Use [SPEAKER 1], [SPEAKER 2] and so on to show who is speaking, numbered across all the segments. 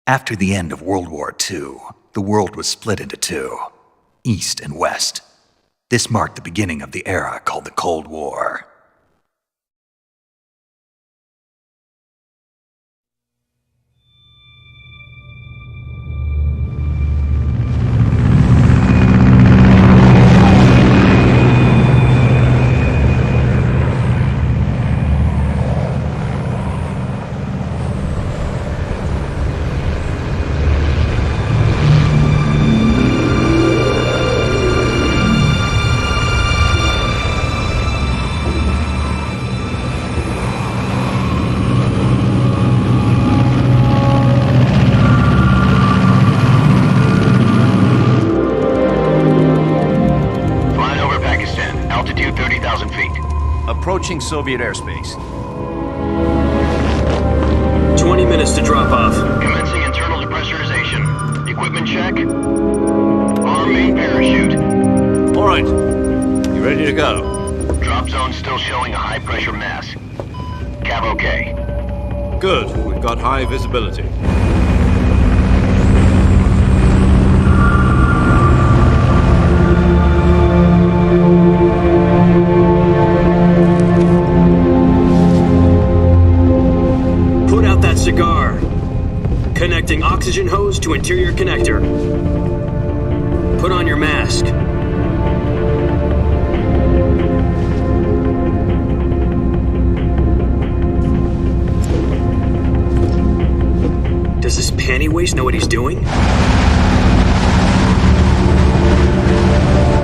[SPEAKER 1] After the end of World War II, the world was split into two, East and West. This marked the beginning of the era called the Cold War.
[SPEAKER 2] Approaching Soviet airspace.
[SPEAKER 3] 20 minutes to drop off.
[SPEAKER 4] Commencing internal depressurization. Equipment check. Arm main parachute.
[SPEAKER 2] All right. You ready to go?
[SPEAKER 4] Drop zone still showing a high pressure mass. Cav okay.
[SPEAKER 2] Good. We've got high visibility.
[SPEAKER 3] Cigar. Connecting oxygen hose to interior connector. Put on your mask. Does this panty waste know what he's doing?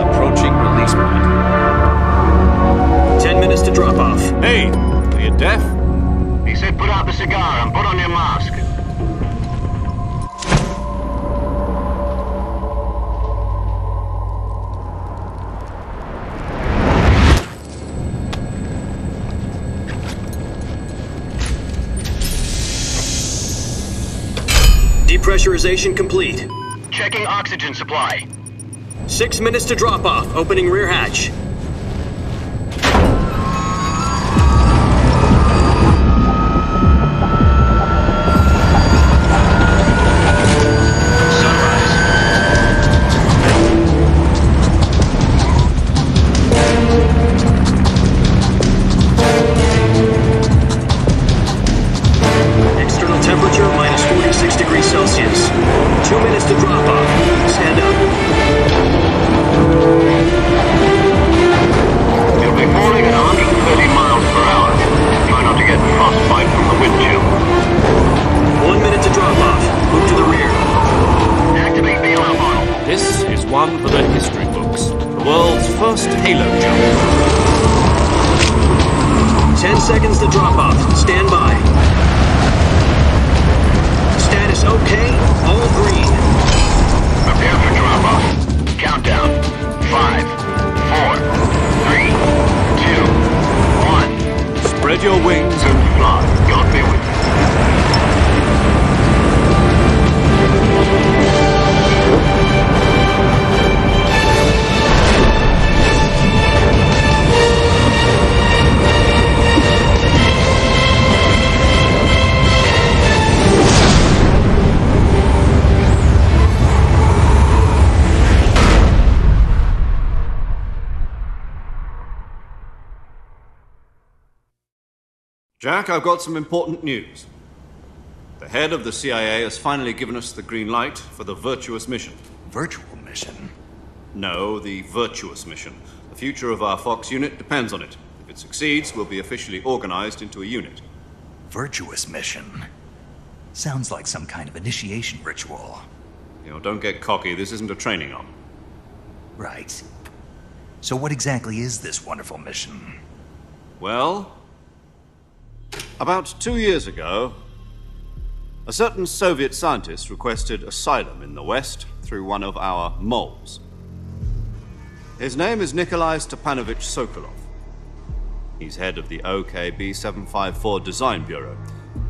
[SPEAKER 2] Approaching release point.
[SPEAKER 3] 10 minutes to drop off.
[SPEAKER 2] Hey, are you deaf?
[SPEAKER 4] He said put out the cigar and put on your mask.
[SPEAKER 3] Depressurization complete.
[SPEAKER 4] Checking oxygen supply.
[SPEAKER 3] 6 minutes to drop off. Opening rear hatch. Celsius. 2 minutes to drop off. Stand up.
[SPEAKER 4] You'll be falling at 130 miles per hour. Try not to get frostbite from the wind chill.
[SPEAKER 3] 1 minute to drop off. Move to the rear.
[SPEAKER 4] Activate bailout model.
[SPEAKER 2] This is one for the history books. The world's first halo jump.
[SPEAKER 3] 10 seconds to drop off. Stand by. Status okay, all green.
[SPEAKER 4] Prepare for drop-off. Countdown. 5, 4, 3, 2, 1.
[SPEAKER 2] Spread your wings
[SPEAKER 4] and fly. God be with you.
[SPEAKER 2] Jack, I've got some important news. The head of the CIA has finally given us the green light for the virtuous mission.
[SPEAKER 1] Virtual mission?
[SPEAKER 2] No, the virtuous mission. The future of our Fox unit depends on it. If it succeeds, we'll be officially organized into a unit.
[SPEAKER 1] Virtuous mission? Sounds like some kind of initiation ritual.
[SPEAKER 2] You know, don't get cocky. This isn't a training op.
[SPEAKER 1] Right. So what exactly is this wonderful mission?
[SPEAKER 2] Well, about 2 years ago, a certain Soviet scientist requested asylum in the West through one of our moles. His name is Nikolai Stepanovich Sokolov. He's head of the OKB 754 Design Bureau,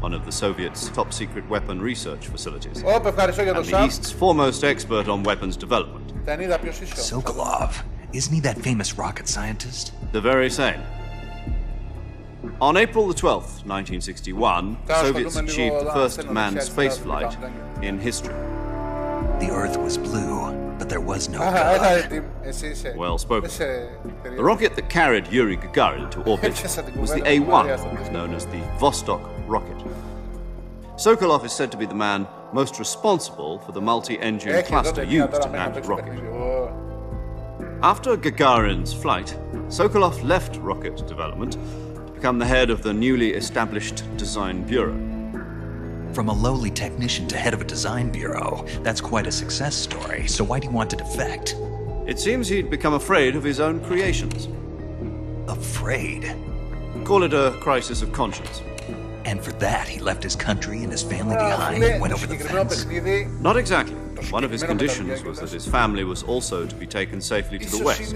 [SPEAKER 2] one of the Soviets' top-secret weapon research facilities, and the East's foremost expert on weapons development.
[SPEAKER 1] Sokolov? Isn't he that famous rocket scientist?
[SPEAKER 2] The very same. On April the 12th, 1961, the Soviets achieved the first manned spaceflight in history.
[SPEAKER 1] The Earth was blue, but there was no God.
[SPEAKER 2] Well spoken. The rocket that carried Yuri Gagarin to orbit was the A-1, known as the Vostok rocket. Sokolov is said to be the man most responsible for the multi-engine cluster used in that rocket. After Gagarin's flight, Sokolov left rocket development to become the head of the newly established Design Bureau.
[SPEAKER 1] From a lowly technician to head of a design bureau, that's quite a success story, so why do you want to defect?
[SPEAKER 2] It seems he'd become afraid of his own creations.
[SPEAKER 1] Afraid?
[SPEAKER 2] Call it a crisis of conscience.
[SPEAKER 1] And for that, he left his country and his family behind and went over the fence?
[SPEAKER 2] Not exactly. One of his conditions was that his family was also to be taken safely to the west.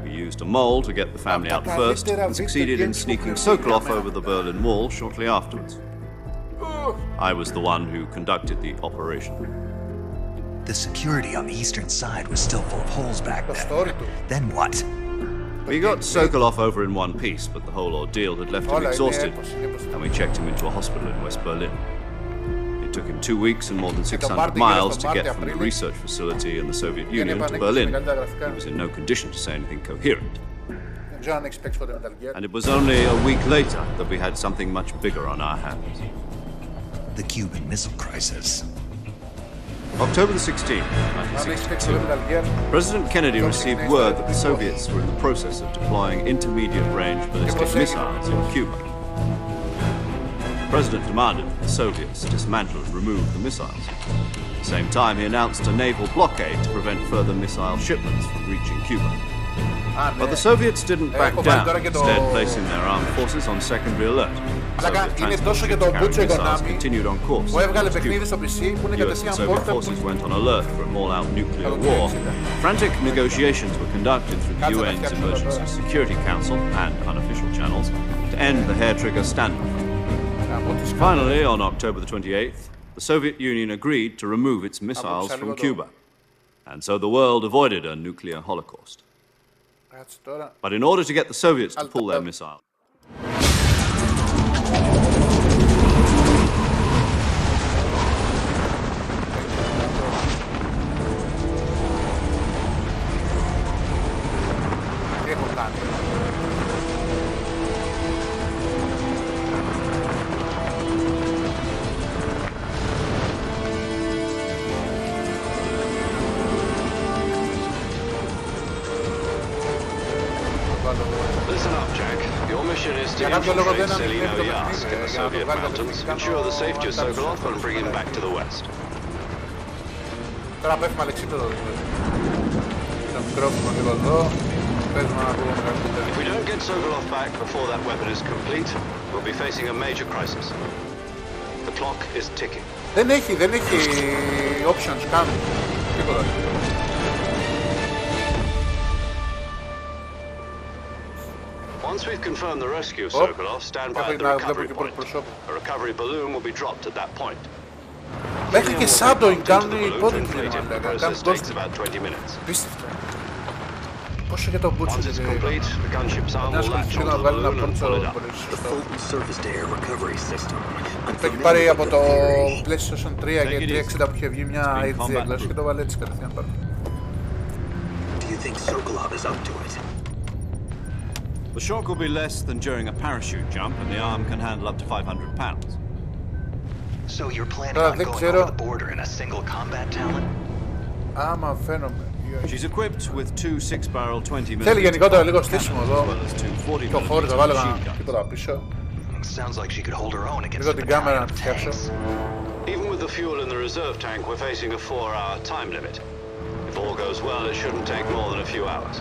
[SPEAKER 2] We used a mole to get the family out first and succeeded in sneaking Sokolov over the Berlin Wall shortly afterwards. I was the one who conducted the operation.
[SPEAKER 1] The security on the eastern side was still full of holes back then. Then what?
[SPEAKER 2] We got Sokolov over in one piece, but the whole ordeal had left him exhausted, and we checked him into a hospital in West Berlin. It took him 2 weeks and more than 600 miles to get from the research facility in the Soviet Union to Berlin. He was in no condition to say anything coherent. And it was only a week later that we had something much bigger on our hands.
[SPEAKER 1] The Cuban Missile Crisis.
[SPEAKER 2] October the 16th, 1962, President Kennedy received word that the Soviets were in the process of deploying intermediate-range ballistic missiles in Cuba. The President demanded that the Soviets dismantle and remove the missiles. At the same time, he announced a naval blockade to prevent further missile shipments from reaching Cuba. But the Soviets didn't back down, instead placing their armed forces on secondary alert.
[SPEAKER 5] Είναι τόσο και το μπούτσο οικονόμη
[SPEAKER 2] που
[SPEAKER 5] έβγαλε παιχνίδι στο PC που είναι κατευθείαν πόρτα που...
[SPEAKER 2] went on alert for a all-out nuclear war. Frantic negotiations were conducted through the UN's Emergency Security Council and unofficial channels to end the hair-trigger standoff. Finally, on October the 28th, the Soviet Union agreed to remove its missiles from Cuba. And so the world avoided a nuclear holocaust. But in order to get the Soviets to pull their missiles,
[SPEAKER 6] Listen up, Jack. Your mission is to infiltrate Selino-Yarsk in the Soviet mountains, ensure the safety of Sokolov and bring him back to the west.
[SPEAKER 5] Τώρα πέφτουμε αλεξίπτωτο. Το μικρόφωνο λίγο εδώ. Παίζουμε να πούμε καλύτερα.
[SPEAKER 6] If we don't get Sokolov back before that weapon is complete, we'll be facing a major crisis. The clock is ticking.
[SPEAKER 5] Δεν έχει options καν. Τίποτα.
[SPEAKER 6] Once we've confirmed the rescue of Sokolov, stand by at the recovery point. A recovery balloon will be dropped at that point.
[SPEAKER 5] Μέχρι και shadowing κάνουν οι υπόδειγμα. Κάνουν
[SPEAKER 6] takes about 20 minutes.
[SPEAKER 5] Πίστευτα. Πόσο και το μπούτσο
[SPEAKER 6] Once it's complete, the gunship's arm will latch onto the balloon and pull it up.
[SPEAKER 5] Το έχει πάρει από το PlayStation 3 και 360 που είχε βγει μια HD έγκλωση και το βάλε έτσι κατευθείαν πάρει.
[SPEAKER 1] Do you think Sokolov is up to it?
[SPEAKER 2] the shock will be less than during a parachute jump, and the arm can handle up to 500 pounds.
[SPEAKER 7] So you're planning on going over the border in a single combat talent?
[SPEAKER 5] Άμα φαίνομαι.
[SPEAKER 2] She's equipped with two 6-barrel 20mm.
[SPEAKER 5] Θέλει γενικότερα λίγο στήσιμο εδώ. Το φόρι το βάλω τίποτα πίσω.
[SPEAKER 7] Sounds like she could hold her own against
[SPEAKER 5] Λίγο την κάμερα να τη φτιάξω.
[SPEAKER 6] Even with the fuel in the reserve tank, we're facing a 4-hour time limit. If all goes well, it shouldn't take more than a few hours.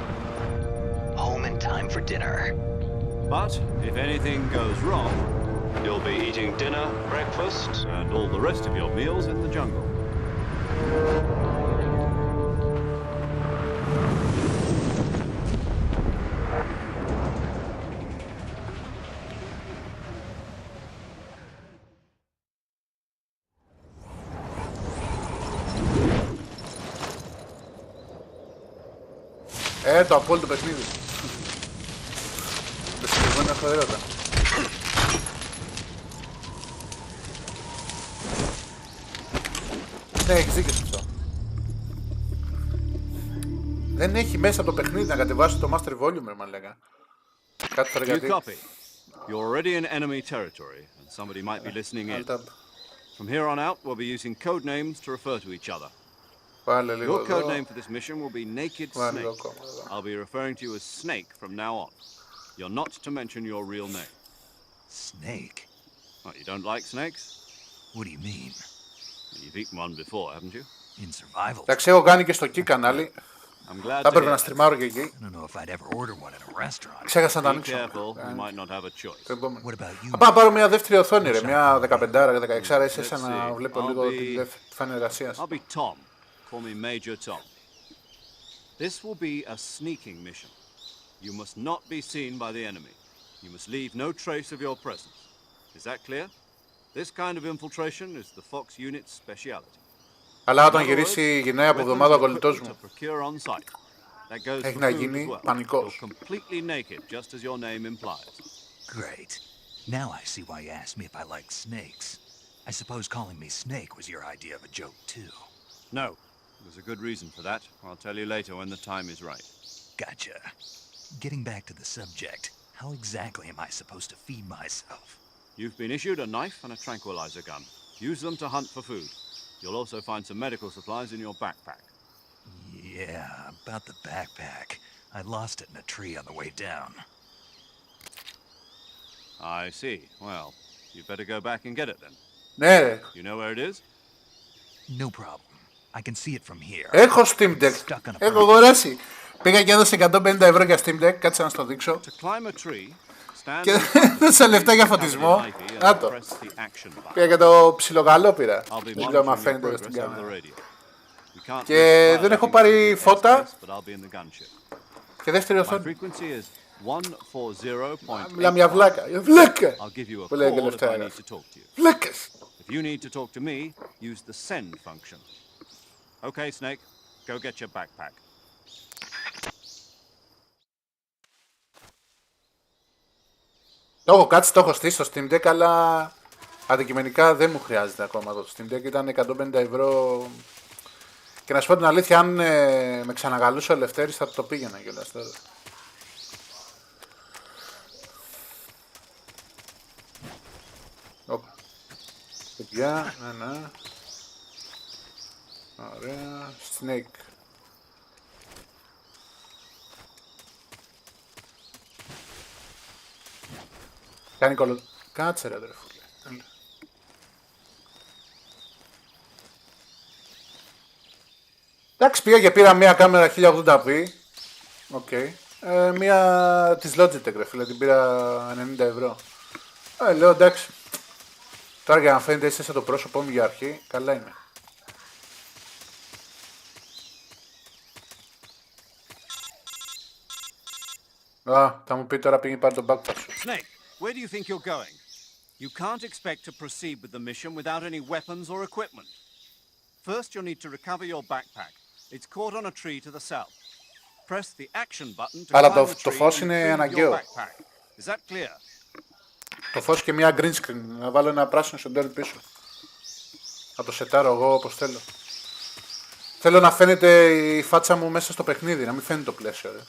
[SPEAKER 7] Home in time for dinner.
[SPEAKER 2] But if anything goes wrong,
[SPEAKER 6] you'll be eating dinner, breakfast,
[SPEAKER 2] and all the rest of your meals in the jungle.
[SPEAKER 5] Το απόλυτο παιχνίδι. Το συγκεκριμένο έχω έρωτα. Ναι, έχεις δίκιο σε αυτό. Δεν έχει μέσα το παιχνίδι να κατεβάσει το Master Volume, μα λέγα. Κάτι
[SPEAKER 2] You
[SPEAKER 5] γιατί.
[SPEAKER 2] copy. You're already in enemy territory, and somebody might be listening in. From here on out, we'll be using code names to refer to each other.
[SPEAKER 5] Πάλε λίγο
[SPEAKER 2] Your code
[SPEAKER 5] εδώ.
[SPEAKER 2] name for this mission will be Naked
[SPEAKER 5] Βάλε
[SPEAKER 2] Snake.
[SPEAKER 5] ακόμα εδώ.
[SPEAKER 2] I'll be referring to you as Snake from now on. You're not to mention your real name.
[SPEAKER 1] Snake?
[SPEAKER 2] What, you don't like snakes?
[SPEAKER 1] What do you mean?
[SPEAKER 2] You've eaten one before, haven't you?
[SPEAKER 1] In survival?
[SPEAKER 5] Εντάξει, έχω κάνει και στο Key κανάλι.
[SPEAKER 2] I'm glad
[SPEAKER 5] Θα
[SPEAKER 2] to
[SPEAKER 5] έπρεπε
[SPEAKER 2] hear
[SPEAKER 5] να
[SPEAKER 2] that.
[SPEAKER 5] στριμάρω και εκεί.
[SPEAKER 1] I don't know if I'd ever order one in a restaurant.
[SPEAKER 5] Ξέχασα να τα
[SPEAKER 2] Be
[SPEAKER 5] ανοίξω.
[SPEAKER 2] careful, you might not have a choice.
[SPEAKER 5] Το επόμενο.
[SPEAKER 1] What about you?
[SPEAKER 5] Θα πάω να πάρω μια δεύτερη οθόνη, ρε. Μια 15, 16, έσαι να βλέπω λίγο τη φάνη εργασίας.
[SPEAKER 2] I'll be Tom. Call me Major Tom. This will be a sneaking mission. You must not be seen by the enemy. You must leave no trace of your presence. Is that clear? This kind of infiltration is the Fox unit's speciality.
[SPEAKER 5] Αλλά όταν γυρίσει γυρνάει από εβδομάδα ο κολλητός μου. Έχει να γίνει πανικός.
[SPEAKER 2] Completely naked, just as your name implies.
[SPEAKER 1] Great. Now I see why you asked me if I like snakes. I suppose calling me Snake was your idea of a joke, too.
[SPEAKER 2] No, there's a good reason for that. I'll tell you later when the time is right.
[SPEAKER 1] Gotcha. Getting back to the subject, how exactly am I supposed to feed myself?
[SPEAKER 2] You've been issued a knife and a tranquilizer gun. Use them to hunt for food. You'll also find some medical supplies in your backpack.
[SPEAKER 1] Yeah, about the backpack. I lost it in a tree on the way down.
[SPEAKER 2] I see. Well, you'd better go back and get it then.
[SPEAKER 5] Ναι, ρε.
[SPEAKER 2] You know where it is?
[SPEAKER 1] No problem. I can see it from here.
[SPEAKER 5] Έχω Steam Deck.
[SPEAKER 1] Stuck on a
[SPEAKER 5] Έχω αγοράσει. Πήγα και έδωσε 150 ευρώ για Steam Deck. Κάτσε να σου το δείξω.
[SPEAKER 2] To climb a tree, stand
[SPEAKER 5] Και έδωσα λεφτά για φωτισμό. Να το.
[SPEAKER 2] press the action button.
[SPEAKER 5] Πήγα και το ψιλοκαλό πήρα.
[SPEAKER 2] I'll be
[SPEAKER 5] Δεν ξέρω αν
[SPEAKER 2] monitoring your
[SPEAKER 5] φαίνεται εδώ στην
[SPEAKER 2] progress over the
[SPEAKER 5] κάμερα.
[SPEAKER 2] radio. We can't
[SPEAKER 5] Και
[SPEAKER 2] miss
[SPEAKER 5] δεν έχω
[SPEAKER 2] piloting
[SPEAKER 5] πάρει
[SPEAKER 2] through the
[SPEAKER 5] φώτα.
[SPEAKER 2] airspace, but I'll be in the gunship.
[SPEAKER 5] Και δεύτερη
[SPEAKER 2] My
[SPEAKER 5] οθόνη.
[SPEAKER 2] frequency is 140.8.
[SPEAKER 5] Μιλά μια βλάκα. Βλάκα.
[SPEAKER 2] I'll give you a
[SPEAKER 5] Που λέει
[SPEAKER 2] call if
[SPEAKER 5] τελευταία
[SPEAKER 2] I
[SPEAKER 5] ώρα.
[SPEAKER 2] need to talk to you.
[SPEAKER 5] Βλάκες.
[SPEAKER 2] If you need to talk to me, use the send function. Okay, Snake, go get your backpack.
[SPEAKER 5] Το έχω κάτσει, το έχω στήσει στο Steam Deck, αλλά αντικειμενικά δεν μου χρειάζεται ακόμα το Steam Deck. Ήταν 150 ευρώ. Και να σου πω την αλήθεια, αν με ξαναγαλούσε ο Λευτέρης θα το πήγαινα κιόλας τώρα. Όπα. Παιδιά, ναι. Ωραία. Snake. Κάνει κολο... Κάτσε ρε αδερφούλε. Έλα. Εντάξει, πήγα και πήρα μια κάμερα 1080p. Οκ. Μια της Logitech ρε φίλε, την πήρα 90 ευρώ. Λέω εντάξει. Τώρα για να φαίνεται είσαι σαν το πρόσωπό μου για αρχή, καλά είναι. Α, θα μου πει τώρα πήγαινε πάρει τον backpack σου.
[SPEAKER 2] Snake, where do you think you're going? You can't expect to proceed with the mission without any weapons or equipment. First, you'll need to recover your backpack. It's caught on a tree to the south. Press the action button to
[SPEAKER 5] Αλλά
[SPEAKER 2] climb the
[SPEAKER 5] το
[SPEAKER 2] tree
[SPEAKER 5] φως
[SPEAKER 2] and
[SPEAKER 5] είναι
[SPEAKER 2] retrieve your
[SPEAKER 5] αναγκαίο.
[SPEAKER 2] backpack. Is that clear?
[SPEAKER 5] Το φως και μια green screen, να βάλω ένα πράσινο σεντέρ πίσω. Θα το σετάρω εγώ όπως θέλω. Θέλω να φαίνεται η φάτσα μου μέσα στο παιχνίδι, να μην φαίνεται το πλαίσιο ρε.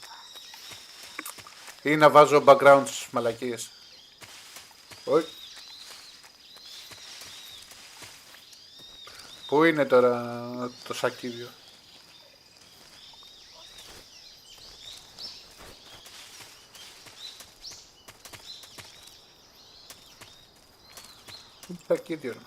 [SPEAKER 5] Ή να βάζω background στις μαλακίες. Όχι. Πού είναι τώρα το σακίδιο? Πού είναι το σακίδιο ρε?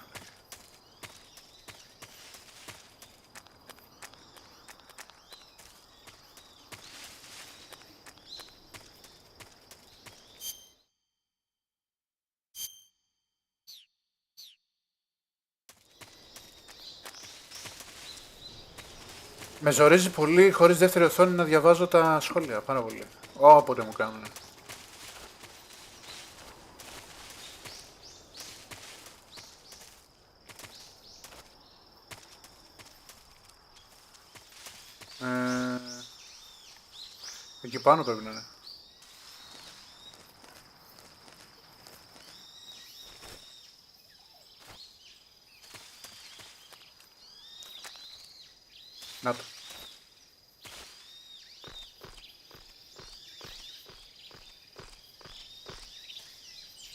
[SPEAKER 5] Με ζορίζει πολύ χωρίς δεύτερη οθόνη να διαβάζω τα σχόλια, πάρα πολύ. Όποτε μου κάνουν. Εκεί πάνω πρέπει να είναι. Να το.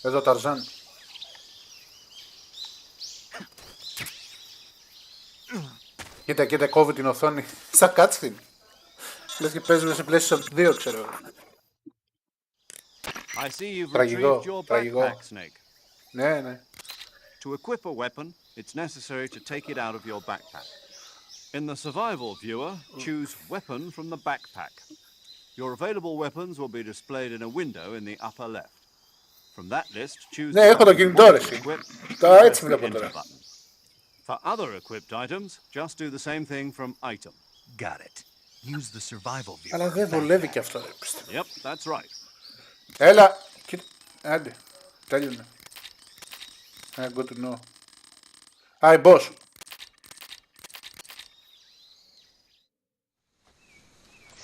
[SPEAKER 5] Εδώ Ταρζάν. Κοίτα, κόβει την οθόνη. Σαν cutscene. Λες και παίζουμε σε PlayStation 2, ξέρω.
[SPEAKER 2] I see you've
[SPEAKER 5] Τραγικό,
[SPEAKER 2] retrieved your
[SPEAKER 5] τραγικό.
[SPEAKER 2] backpack, Snake.
[SPEAKER 5] Ναι.
[SPEAKER 2] To equip a weapon, it's necessary to take it out of your backpack. In the survival viewer, choose weapon from the backpack. Your available weapons will be displayed in a window in the upper left. From that list, choose
[SPEAKER 5] Ναι, έχω το κινητό ρε εσύ. Τώρα έτσι βλέπω τώρα.
[SPEAKER 2] For other equipped items, just do the same thing from item.
[SPEAKER 1] Got it. Use the survival viewer.
[SPEAKER 5] Αλλά δεν βολεύει και αυτό ρε.
[SPEAKER 2] Yep, that's right.
[SPEAKER 5] Έλα. Άντε. Τέλειωνε. Good to know. Hi, boss.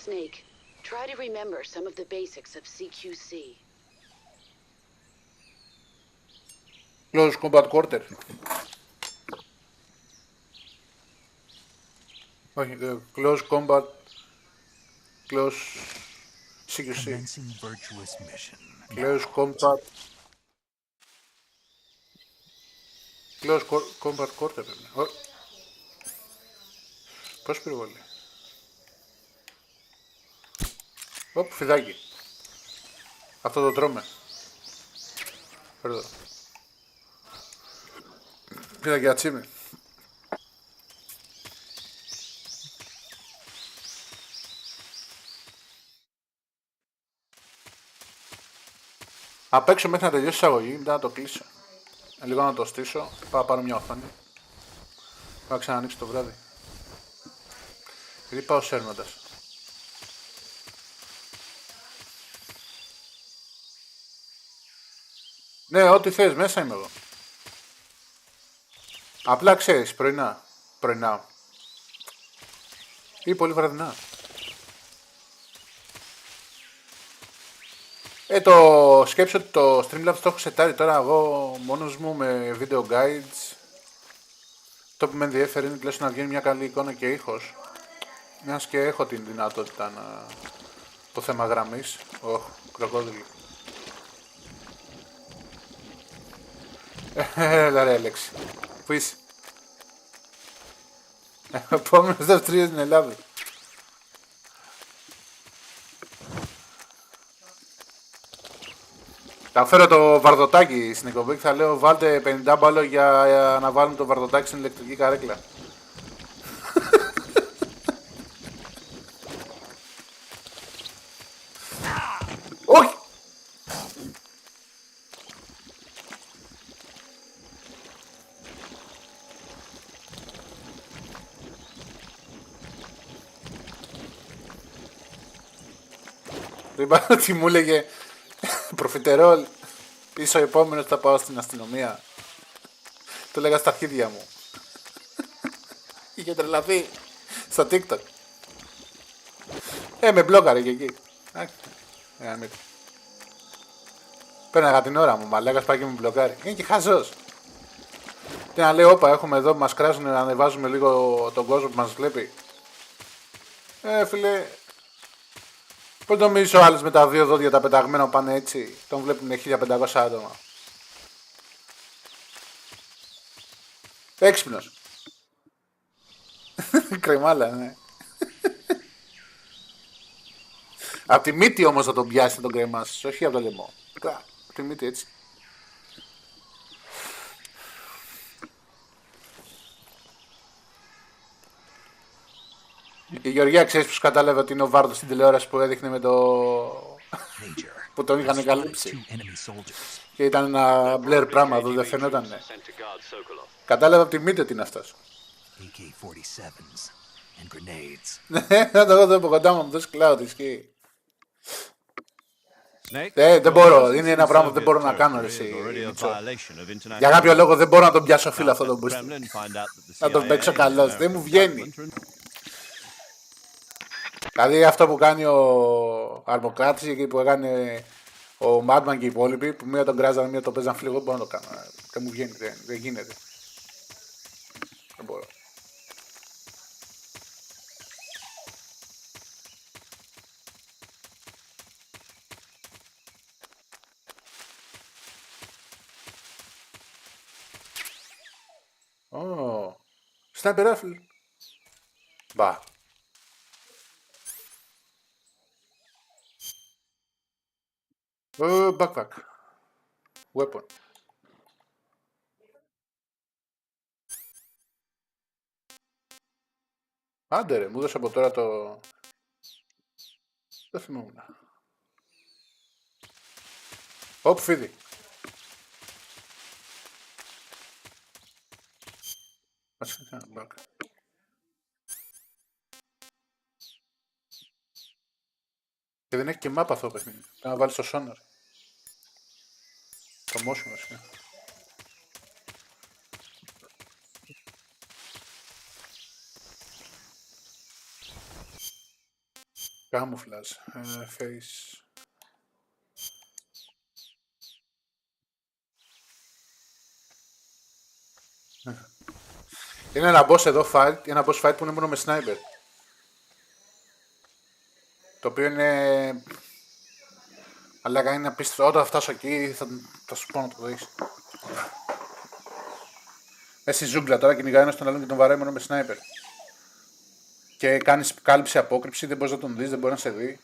[SPEAKER 8] Snake, try to remember some of the basics of CQC.
[SPEAKER 5] Close combat quarter. Όχι, close combat. Close CQC.
[SPEAKER 1] Commencing virtuous mission.
[SPEAKER 5] Close combat. Close combat quarter. Πώς πυροβολεί. Οπ, φιδάκι. Αυτό το τρώμε. Εδώ. Πήρα και ατσίμι. Απ' έξω μέχρι να τελειώσει η εισαγωγή, μετά να το κλείσω. Λίγο να το στήσω, πάω να πάρω μια οθόνη. Πάω να ξανανοίξω το βράδυ. Γιατί πάω σέρνοντας. Ναι, ό,τι θες, μέσα είμαι εγώ. Απλά ξέρεις, πρωινά. Ή πολύ βραδινά. Το σκέψω ότι το Streamlabs το έχω σετάρει τώρα εγώ μόνος μου με video guides. Το που με ενδιαφέρει είναι τουλάχιστον να βγαίνει μια καλή εικόνα και ήχος. Μιας και έχω την δυνατότητα να... το θέμα γραμμής. Κροκόδιλο. Έλα ρε Αλέξη. Πού είσαι? Επόμενος δεύτερος στην Ελλάδα. Θα φέρω το βαρδοτάκι στην εκπομπή και θα λέω βάλτε 50 μπάλο για να βάλουμε το βαρδοτάκι στην ηλεκτρική καρέκλα. Όχι! Δεν είπα ότι μου έλεγε προφιτερόλ, πίσω επόμενος θα πάω στην αστυνομία. Το λέγα στα αρχίδια μου. Είχε τρελαθεί στο TikTok. Με μπλόκαρε και εκεί. Πέρναγα την ώρα μου, μαλάκας πάει και με μπλοκάρει. Είναι και χαζός. Τι να λέω, όπα, έχουμε εδώ που μας κράζουν να ανεβάζουμε λίγο τον κόσμο που μας βλέπει. Φίλε, πώς νομίζεις ο άλλος με τα δύο δόντια τα πεταγμένα που πάνε έτσι, τον βλέπουν 1500 άτομα. Έξυπνος. Κρεμάλα, ναι. Απ' τη μύτη όμως θα τον πιάσει, θα τον κρεμάσεις, όχι από το λαιμό. Απ' τη μύτη έτσι. Η Γεωργία ξέρεις πως κατάλαβε ότι είναι ο Βάρδος στην τηλεόραση που έδειχνε με το... που τον είχαν καλύψει. Και ήταν ένα μπλερ πράγμα εδώ, δεν φαινόταν. Κατάλαβε από τη μύτη ότι είναι αυτός. Ναι, θα το έχω εδώ από κοντά μου, δώσει cloud, ισχύει. Δεν μπορώ, είναι ένα πράγμα που δεν μπορώ να κάνω εσύ. Για κάποιο λόγο δεν μπορώ να τον πιάσω φίλο αυτό τον boost. Να τον παίξω καλός, δεν μου βγαίνει. Δηλαδή αυτό που κάνει ο Αρμοκράτης εκεί που έκανε ο Madman και οι υπόλοιποι, που μία τον κράζανε, μία τον παίζαν φίλο, εγώ μπορώ να το κάνω. Δεν μου βγαίνει, δεν γίνεται. Δεν μπορώ. Ω. Sniper rifle. Μπα. Backpack. Weapon. Άντε ρε, μου έδωσε από τώρα το... Δεν θυμόμουν. Όπ, φίδι. Και δεν έχει και map αυτό το παιχνίδι. Να βάλεις το sonar. Το motion βασικά. Camouflage. Face. Είναι ένα boss εδώ fight, ένα boss fight που είναι μόνο με sniper. Το οποίο είναι... Αλλά είναι απίστευτο. Όταν φτάσω εκεί θα σου πω να το δεις. Μέσα στη ζούγκλα τώρα κυνηγάει ένας τον άλλον και τον βαράει μόνο με sniper. Και κάνεις κάλυψη απόκρυψη, δεν μπορείς να τον δεις, δεν μπορεί να σε δει.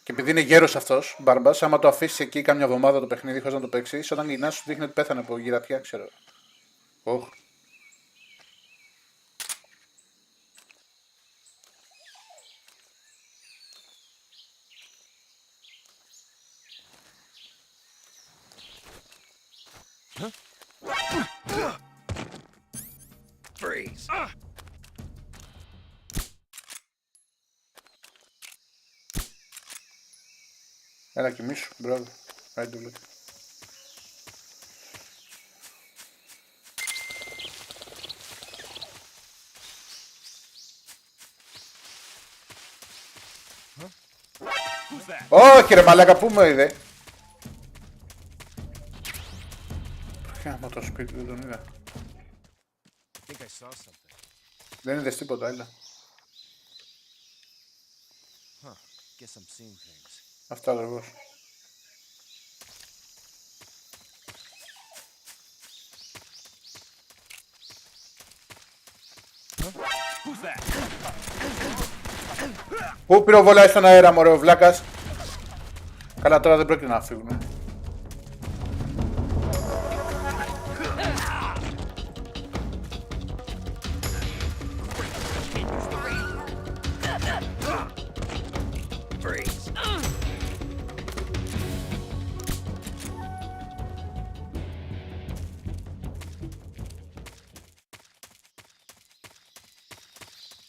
[SPEAKER 5] Και επειδή είναι γέρος αυτός, μπαρμπάς, άμα το αφήσεις εκεί κάμια εβδομάδα το παιχνίδι χωρίς να το παίξεις, όταν γυρνάς σου δείχνει ότι πέθανε από γυρατιά, ξέρω. Oh.
[SPEAKER 1] Freeze.
[SPEAKER 5] Έλα κοιμήσου, μπράβο. Άιντε βλέπει. Όχι ρε μαλάκα, πού με είδε. Άμα το σπίτι δεν τον είδα. Δεν είδες τίποτα, έλα. Αυτά ακριβώς. Πού πυροβολάει στον αέρα μωρέ ο βλάκας. Καλά τώρα δεν πρόκειται να φύγουν.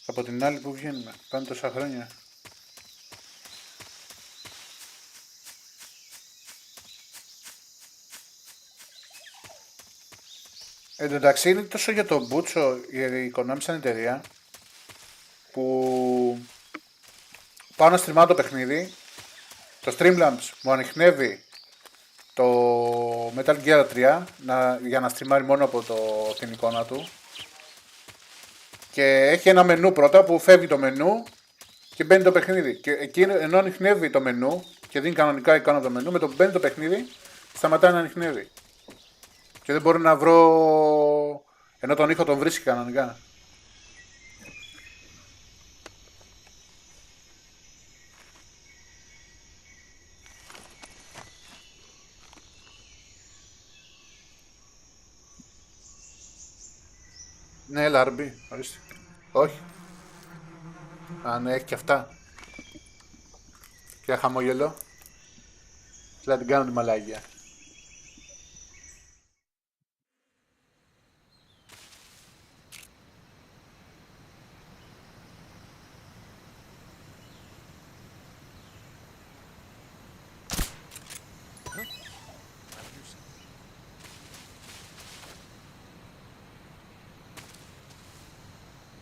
[SPEAKER 5] Από την άλλη που βγαίνουμε, πάνε τόσα χρόνια. Εν τω μεταξύ είναι τόσο για τον Μπούτσο η Konami σαν εταιρεία που πάω να στριμάω το παιχνίδι, το Streamlabs μου ανιχνεύει το Metal Gear 3 για να στριμάρει μόνο από την εικόνα του. Και έχει ένα μενού πρώτα που φεύγει το μενού και μπαίνει το παιχνίδι. Και εκεί ενώ ανιχνεύει το μενού και δίνει κανονικά εικόνα από το μενού, με το που μπαίνει το παιχνίδι σταματάει να ανιχνεύει. Και δεν μπορώ να βρω. Ενώ τον ήχο τον βρίσκει κανονικά. Ναι, έλα, RB, ορίστε. Όχι. Α, ναι, έχει και αυτά. Και ένα χαμόγελο. Θα την κάνω τη μαλάγια.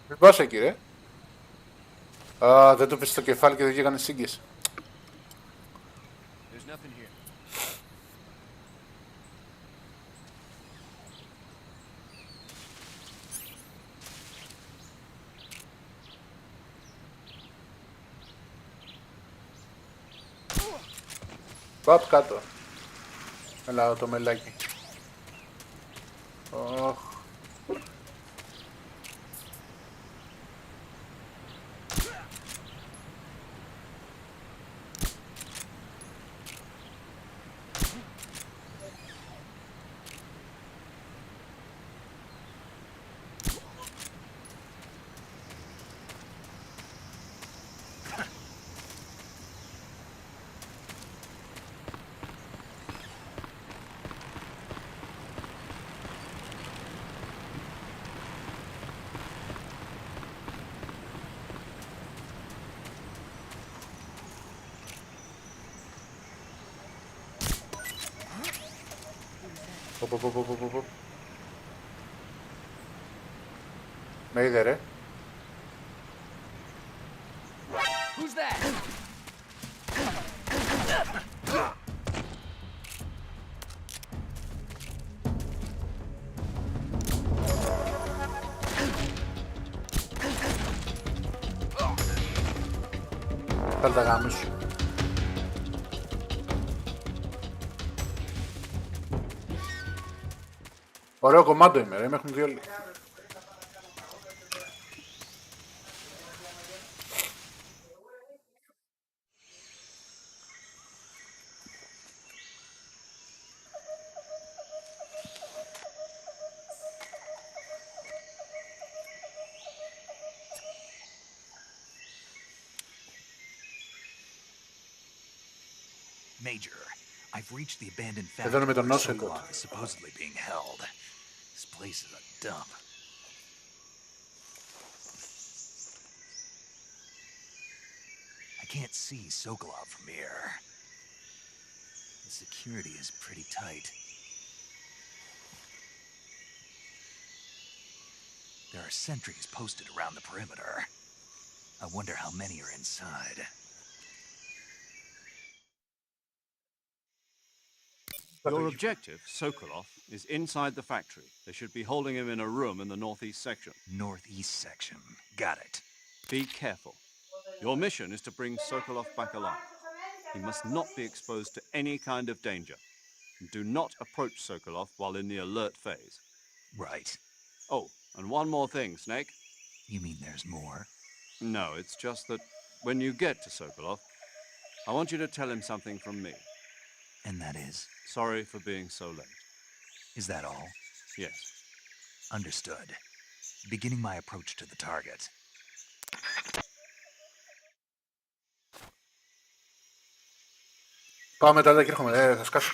[SPEAKER 5] Μην πας εκεί ρε. Α, δεν το πες στο κεφάλι και δεν βγήκανε σύγκες. Παπ κάτω. Έλα το μελάκι. Οχ. Πω. Με είδε ρε.
[SPEAKER 9] Who's that?
[SPEAKER 5] Πάλι τα γάμους σου. Ωραίο κομμάτι είμαι ρε, με έχουν δει όλοι.
[SPEAKER 1] Major, I've reached the abandoned
[SPEAKER 5] Εδώ είναι με
[SPEAKER 1] factory
[SPEAKER 5] τον
[SPEAKER 1] where
[SPEAKER 5] Ocelot.
[SPEAKER 1] Sokolov is supposedly being held. This place is a dump. I can't see Sokolov from here. The security is pretty tight. There are sentries posted around the perimeter. I wonder how many are inside.
[SPEAKER 2] Your objective, Sokolov, is inside the factory. They should be holding him in a room in the northeast section.
[SPEAKER 1] Northeast section. Got it.
[SPEAKER 2] Be careful. Your mission is to bring Sokolov back alive. He must not be exposed to any kind of danger. And do not approach Sokolov while in the alert phase.
[SPEAKER 1] Right.
[SPEAKER 2] Oh, and one more thing, Snake.
[SPEAKER 1] You mean there's more?
[SPEAKER 2] No, it's just that when you get to Sokolov, I want you to tell him something from me.
[SPEAKER 1] And that is?
[SPEAKER 2] Sorry for being so late.
[SPEAKER 1] Is that all?
[SPEAKER 2] Yes.
[SPEAKER 1] Understood. Beginning my approach to the target.
[SPEAKER 5] Πάω μετά και έρχομαι, θα σκάσω.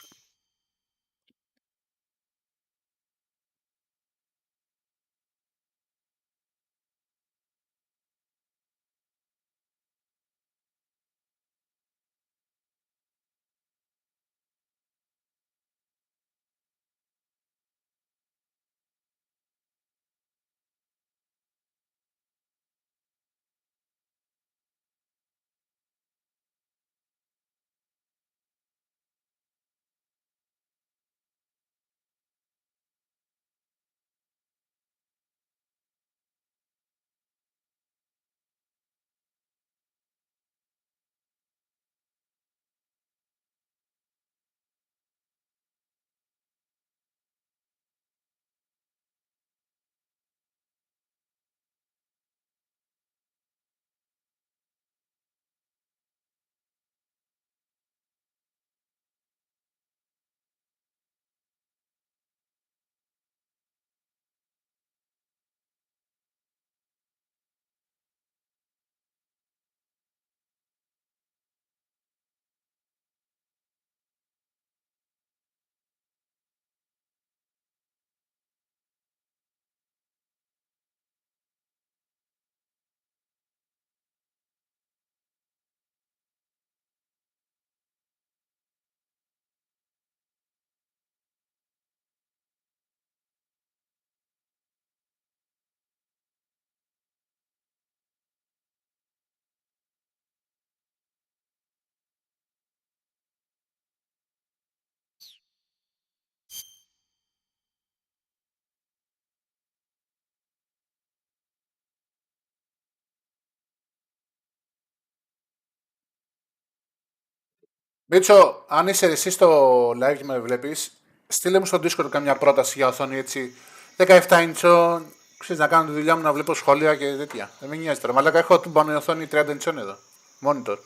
[SPEAKER 5] Μίτσο, αν είσαι εσύ στο live και με βλέπεις, στείλε μου στο Discord καμιά πρόταση για οθόνη έτσι 17 inch, ξέρεις, να κάνω τη δουλειά μου, να βλέπω σχόλια και τέτοια. Δεν με νοιάζει τώρα. Μαλάκα, έχω πάνω οθόνη 30 inch εδώ. Monitor.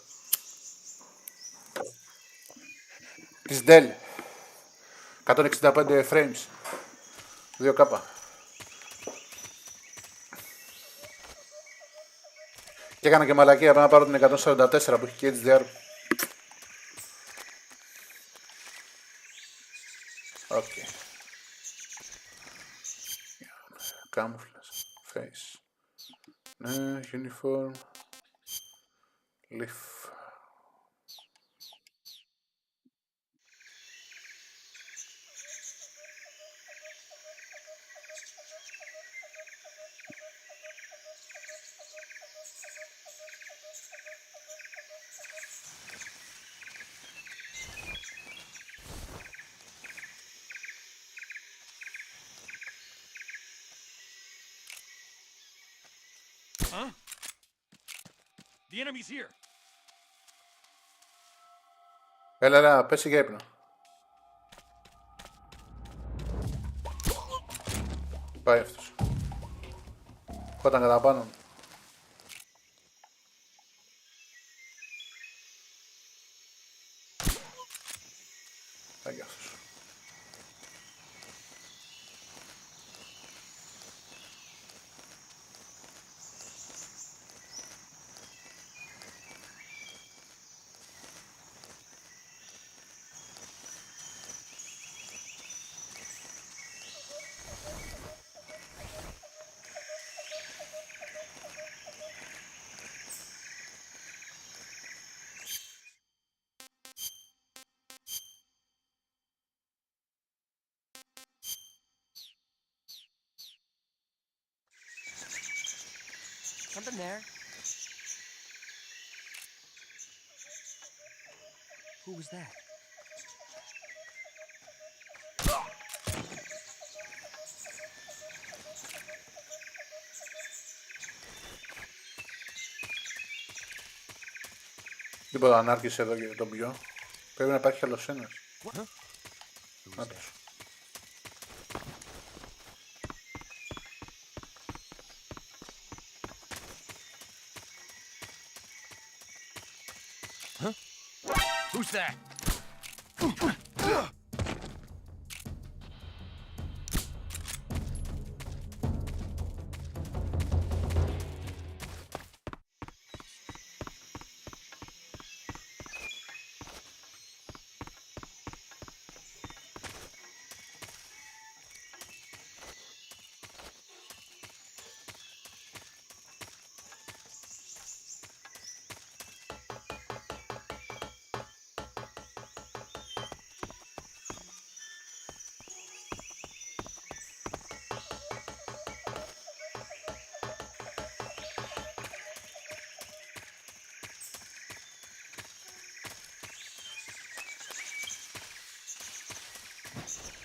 [SPEAKER 5] Της Dell. 165 frames. 2K. Και έκανα και μαλακία, πρέπει να πάρω την 144 που έχει και HDR. Okay. Camouflage. Face. Uniform. Leaf.
[SPEAKER 9] Huh? The enemy's here.
[SPEAKER 5] Έλα, πέσει για ύπνο. Πάει αυτός. Χόταν κατά πάνω μου. Πάει για αυτός.
[SPEAKER 9] Something there. Who was that?
[SPEAKER 5] Τίποτα ανάρκησε εδώ και τον πιω. Πρέπει να υπάρχει άλλος ένας. Άτος.
[SPEAKER 9] Who's that?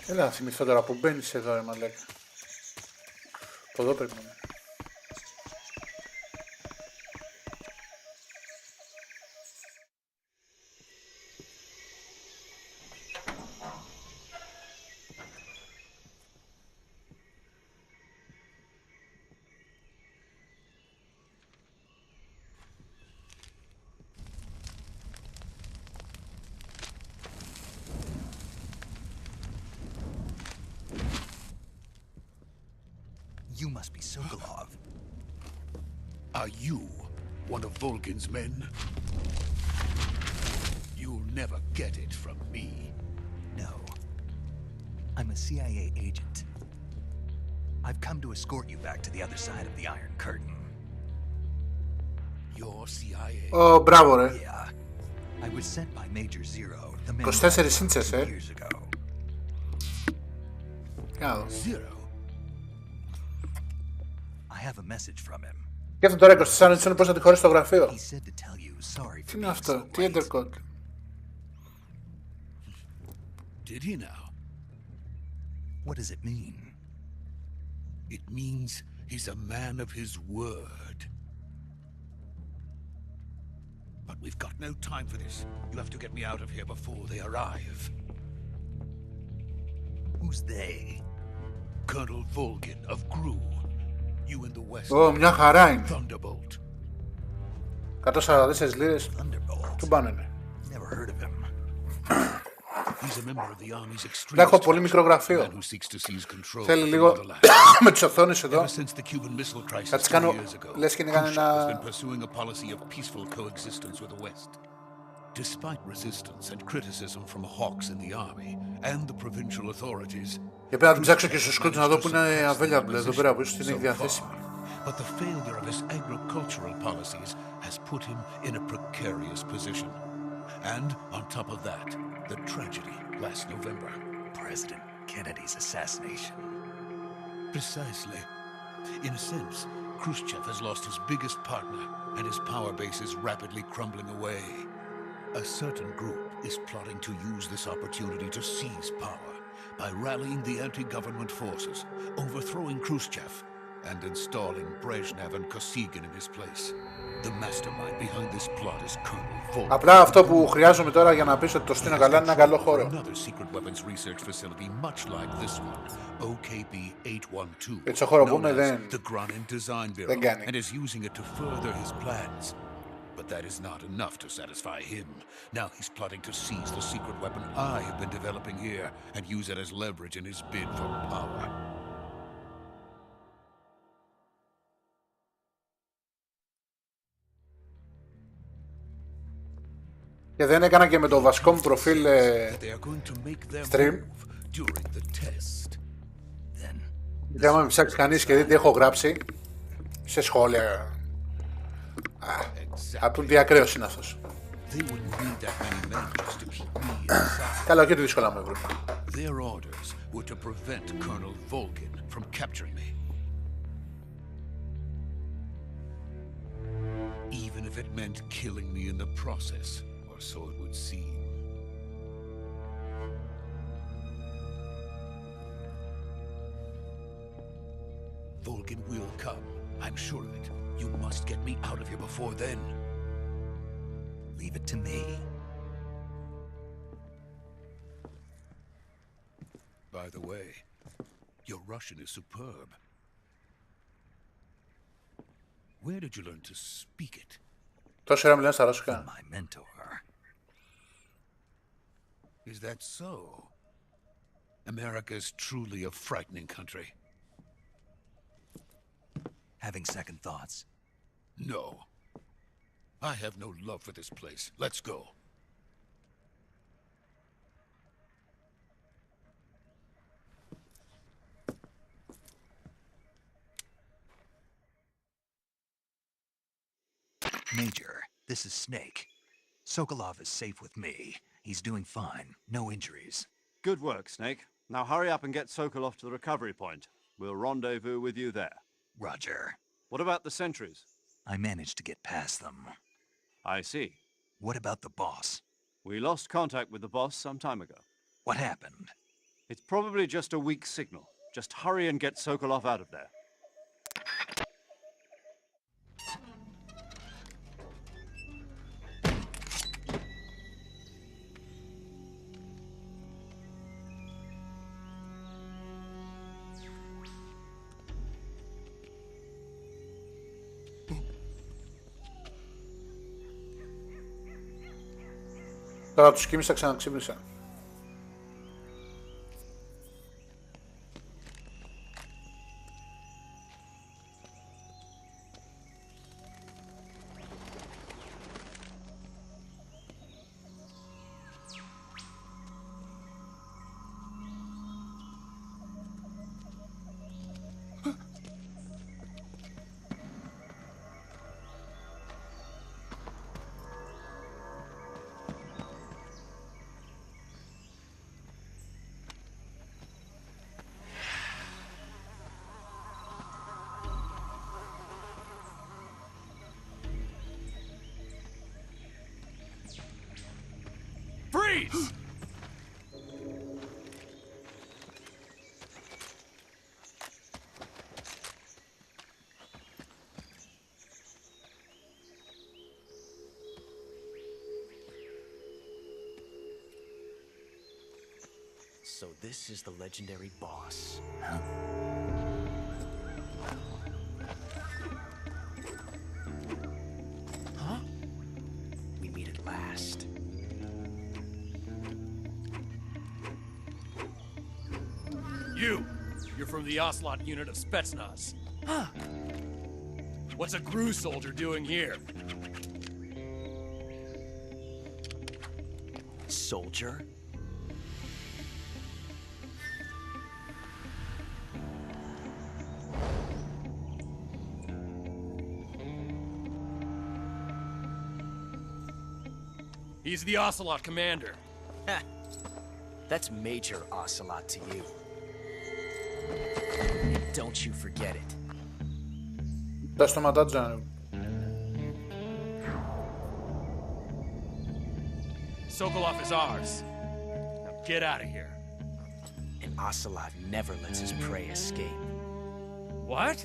[SPEAKER 5] Έλα να θυμηθώ τώρα που μπαίνεις εδώ ρε μαλάκα. Από εδώ πρέπει να είναι.
[SPEAKER 1] You must be Sokolov.
[SPEAKER 10] Are you one of Volgin's men? You'll never get it from me.
[SPEAKER 1] No. I'm a CIA agent. I've come to escort you back to the other side of the Iron Curtain.
[SPEAKER 10] You're CIA?
[SPEAKER 5] Ω, μπράβο ρε.
[SPEAKER 1] Yeah. I was sent by Major Zero, the man
[SPEAKER 5] 24 σύντσες,
[SPEAKER 1] years ago.
[SPEAKER 10] Zero?
[SPEAKER 1] I have a message from him.
[SPEAKER 5] Και αυτό τώρα 24 είναι πώς να τη χωρίσει στο γραφείο.
[SPEAKER 1] He said to tell you sorry
[SPEAKER 5] Τι
[SPEAKER 1] for
[SPEAKER 5] είναι
[SPEAKER 1] being
[SPEAKER 5] αυτό,
[SPEAKER 1] so
[SPEAKER 5] τι
[SPEAKER 1] late.
[SPEAKER 5] Endercode.
[SPEAKER 10] Did he now?
[SPEAKER 1] What does it mean?
[SPEAKER 10] It means he's a man of his word. But we've got no time for this. You have to get me out of here before they arrive.
[SPEAKER 1] Who's they?
[SPEAKER 10] Colonel Volgin of Gru. You in the west.
[SPEAKER 5] Ω, μια χαρά είναι.
[SPEAKER 10] Thunderbolt.
[SPEAKER 5] 144 λίρες.
[SPEAKER 1] Thunderbolt.
[SPEAKER 5] Του πάνανε.
[SPEAKER 1] Never heard of him.
[SPEAKER 10] He's a member of the army's extremist
[SPEAKER 5] Έχω πολύ μικρό
[SPEAKER 10] faction,
[SPEAKER 5] γραφείο.
[SPEAKER 10] man who seeks to seize control
[SPEAKER 5] Θέλει
[SPEAKER 10] of the
[SPEAKER 5] λίγο
[SPEAKER 10] motherland.
[SPEAKER 5] με τις οθόνες εδώ.
[SPEAKER 10] Ever since the Cuban Missile Crisis
[SPEAKER 5] Θα τις
[SPEAKER 10] 2
[SPEAKER 5] κάνω,
[SPEAKER 10] years ago,
[SPEAKER 5] λες και είναι
[SPEAKER 10] Khrushchev has
[SPEAKER 5] κανένα...
[SPEAKER 10] been pursuing a policy of peaceful coexistence with the West. Despite resistance and criticism from hawks in the army and the provincial authorities,
[SPEAKER 5] Και πρέπει να την ψάξω και στους σκούτους να δω που είναι available εδώ πέρα, που ίσως την έχει διαθέσιμη.
[SPEAKER 10] but the failure of his agricultural policies has put him in a precarious position. And on top of that, the tragedy last November.
[SPEAKER 1] President Kennedy's assassination.
[SPEAKER 10] Precisely. In a sense, Khrushchev has lost his biggest partner, and his power base is rapidly crumbling away. A certain group is plotting to use this opportunity to seize power by rallying the anti-government forces, overthrowing Khrushchev, and installing Brezhnev and Kosygin in his place. The mastermind behind this plot is Colonel Volk.
[SPEAKER 5] Απλά αυτό που χρειάζομαι τώρα για να πεις ότι το στείνω καλά είναι ένα καλό χώρο.
[SPEAKER 10] Another secret weapons research facility much like this one, OKB 812.
[SPEAKER 5] Έτσι ο χώρο που είμαι
[SPEAKER 10] The Granin Design Bureau, and is using it to further his plans. But that is not enough to satisfy him. Now he's plotting to seize the secret weapon I have been developing here and use it as leverage in his bid for power.
[SPEAKER 5] Και δεν έκανα και με το βασικό μου προφίλ stream. Γιατί άμα με ψάξει κανείς και δει τι έχω γράψει σε σχόλια, απ' τον τι ακραίος είναι αυτός. Καλά, όχι δύσκολα με βρουν.
[SPEAKER 10] Their orders were to prevent Colonel Volkin from capturing me. Even if it meant killing me in the process, or so it would seem. Volkin will come, I'm sure of it. You must get me out of here before then.
[SPEAKER 1] Leave it to me.
[SPEAKER 10] By the way, your Russian is superb. Where did you learn to speak it?
[SPEAKER 5] Τόσο ώρα μιλάνε στα ρώσικα.
[SPEAKER 1] My mentor.
[SPEAKER 10] Is that so? America is truly a frightening country.
[SPEAKER 1] Having second thoughts?
[SPEAKER 10] No. I have no love for this place. Let's go.
[SPEAKER 1] Major, this is Snake. Sokolov is safe with me. He's doing fine. No injuries.
[SPEAKER 2] Good work, Snake. Now hurry up and get Sokolov to the recovery point. We'll rendezvous with you there.
[SPEAKER 1] Roger.
[SPEAKER 2] What about the sentries?
[SPEAKER 1] I managed to get past them.
[SPEAKER 2] I see.
[SPEAKER 1] What about the boss?
[SPEAKER 2] We lost contact with the boss some time ago.
[SPEAKER 1] What happened?
[SPEAKER 2] It's probably just a weak signal. Just hurry and get Sokolov out of there.
[SPEAKER 5] Τώρα τους κοίμησα, ξαναξύπνησα.
[SPEAKER 9] Freeze!
[SPEAKER 11] So this is the legendary boss.
[SPEAKER 1] Huh?
[SPEAKER 11] Huh? We meet at last.
[SPEAKER 9] You're from the Ocelot unit of Spetsnaz.
[SPEAKER 11] Huh.
[SPEAKER 9] What's a GRU soldier doing here?
[SPEAKER 11] Soldier?
[SPEAKER 9] He's the Ocelot commander.
[SPEAKER 11] That's Major Ocelot to you. Don't you forget it.
[SPEAKER 5] Τα στόματά τους να...
[SPEAKER 9] Sokolov is ours. Now get out of here.
[SPEAKER 11] And Ocelot never lets his prey escape.
[SPEAKER 9] What?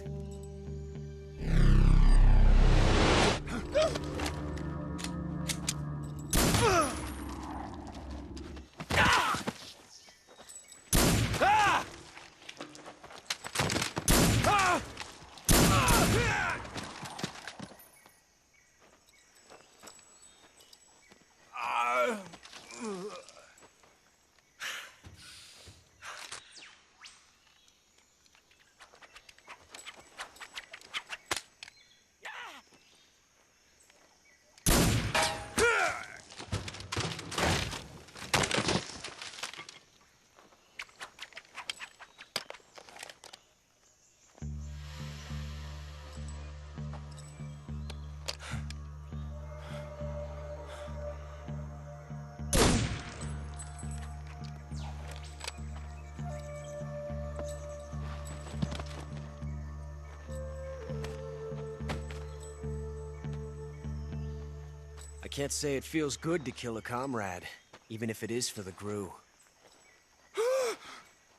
[SPEAKER 11] I can't say it feels good to kill a comrade, even if it is for the Gru.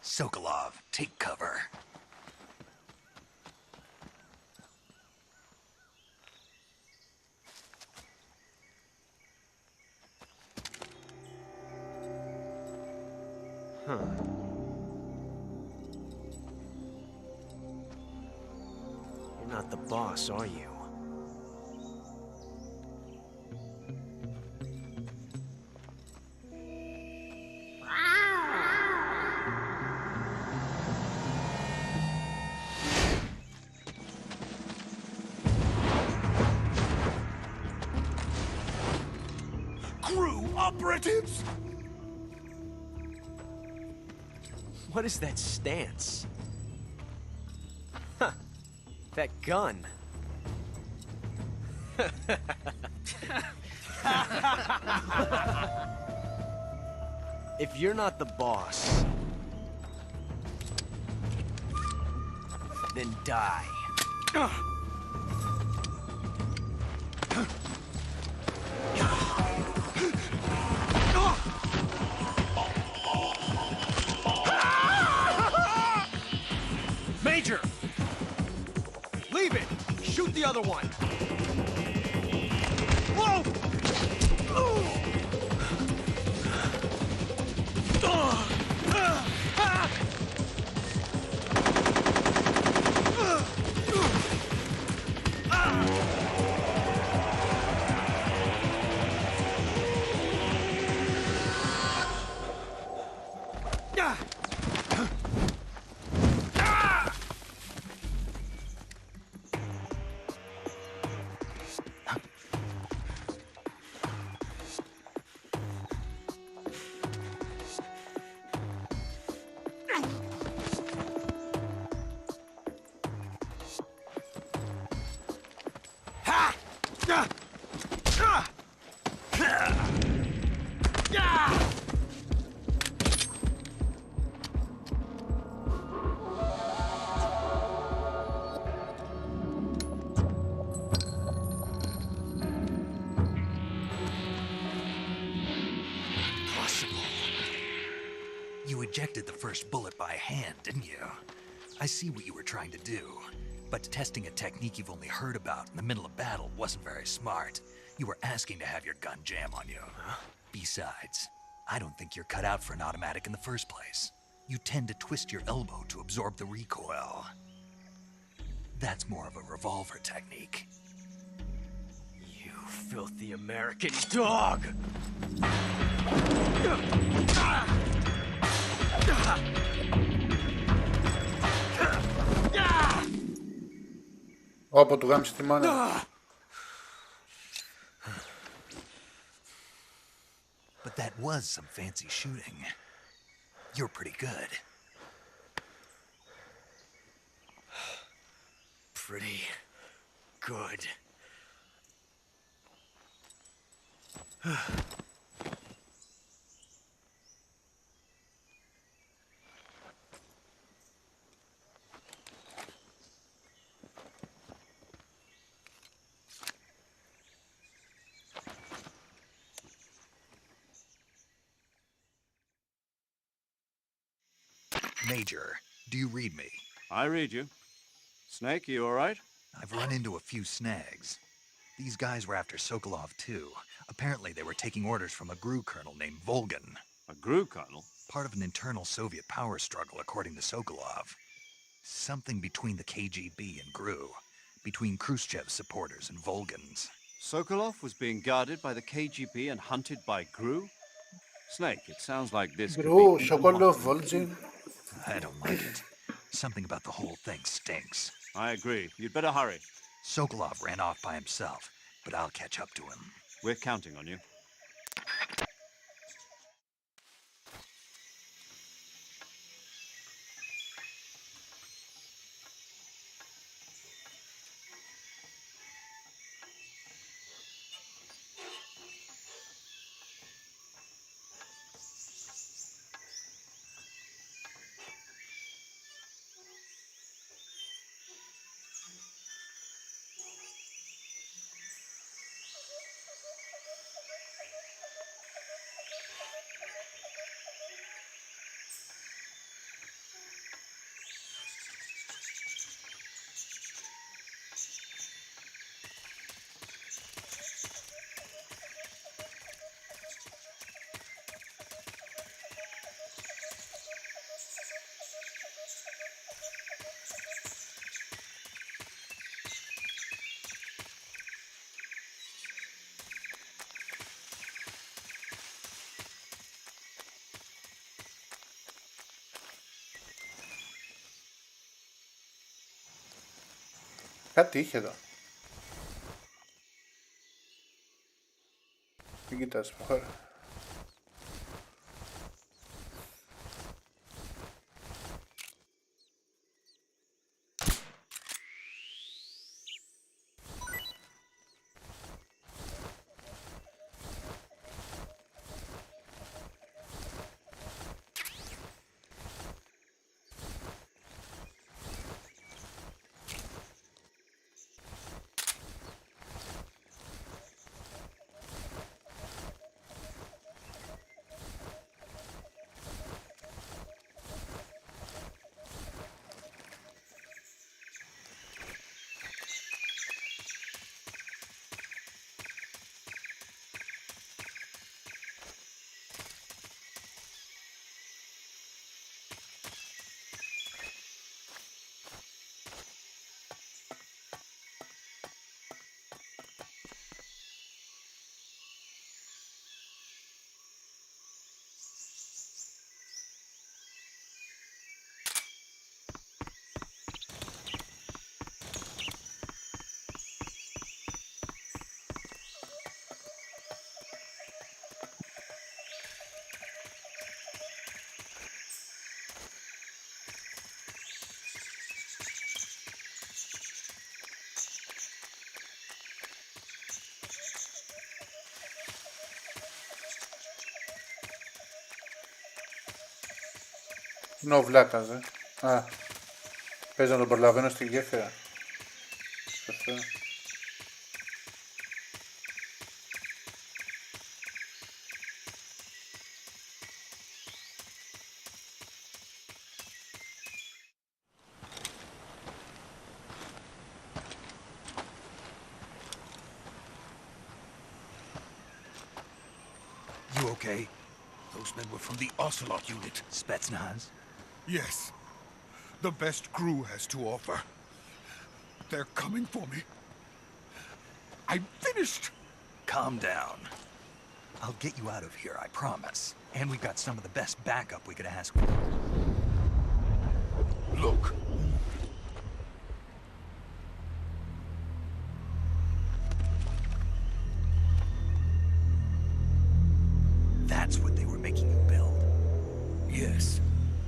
[SPEAKER 1] Sokolov, take cover.
[SPEAKER 11] Huh. You're not the boss, are you?
[SPEAKER 10] Operatives?
[SPEAKER 11] What is that stance? Huh. That gun. If you're not the boss, then die.
[SPEAKER 3] Major! Leave it! Shoot the other one! Whoa!
[SPEAKER 1] You ejected the first bullet by hand, didn't you? I see what you were trying to do, but testing a technique you've only heard about in the middle of battle wasn't very smart. You were asking to have your gun jam on you. Besides, I don't think you're cut out for an automatic in the first place. You tend to twist your elbow to absorb the recoil. That's more of a revolver technique.
[SPEAKER 11] You filthy American dog!
[SPEAKER 5] Όπου του γάμισε τη μάνα.
[SPEAKER 1] But that was some fancy shooting. You're pretty good.
[SPEAKER 11] Pretty good.
[SPEAKER 1] Major, do you read me?
[SPEAKER 2] I read you. Snake, you all right?
[SPEAKER 1] I've run into a few snags. These guys were after Sokolov too. Apparently they were taking orders from a GRU colonel named Volgan.
[SPEAKER 2] A GRU colonel?
[SPEAKER 1] Part of an internal Soviet power struggle, according to Sokolov. Something between the KGB and GRU. Between Khrushchev's supporters and Volgan's.
[SPEAKER 2] Sokolov was being guarded by the KGB and hunted by GRU? Snake, it sounds like this could
[SPEAKER 5] GRU,
[SPEAKER 2] be...
[SPEAKER 5] Sokolov, Volgan.
[SPEAKER 1] I don't like it. Something about the whole thing stinks.
[SPEAKER 2] I agree. You'd better hurry.
[SPEAKER 1] Sokolov ran off by himself, but I'll catch up to him.
[SPEAKER 2] We're counting on you.
[SPEAKER 5] Κάτι είχε εδώ. Μην κοιτάς, προχώρα. Είναι ο βλάκας, Α, παίζει να τον προλαβαίνω στη γέφυρα. Σωστά.
[SPEAKER 1] You okay?
[SPEAKER 10] Those men were from the Ocelot unit.
[SPEAKER 1] Spetsnaz?
[SPEAKER 10] Yes. The best crew has to offer. They're coming for me. I'm finished!
[SPEAKER 1] Calm down. I'll get you out of here, I promise. And we've got some of the best backup we could ask for.
[SPEAKER 10] Look.
[SPEAKER 1] That's what they were making you build?
[SPEAKER 10] Yes.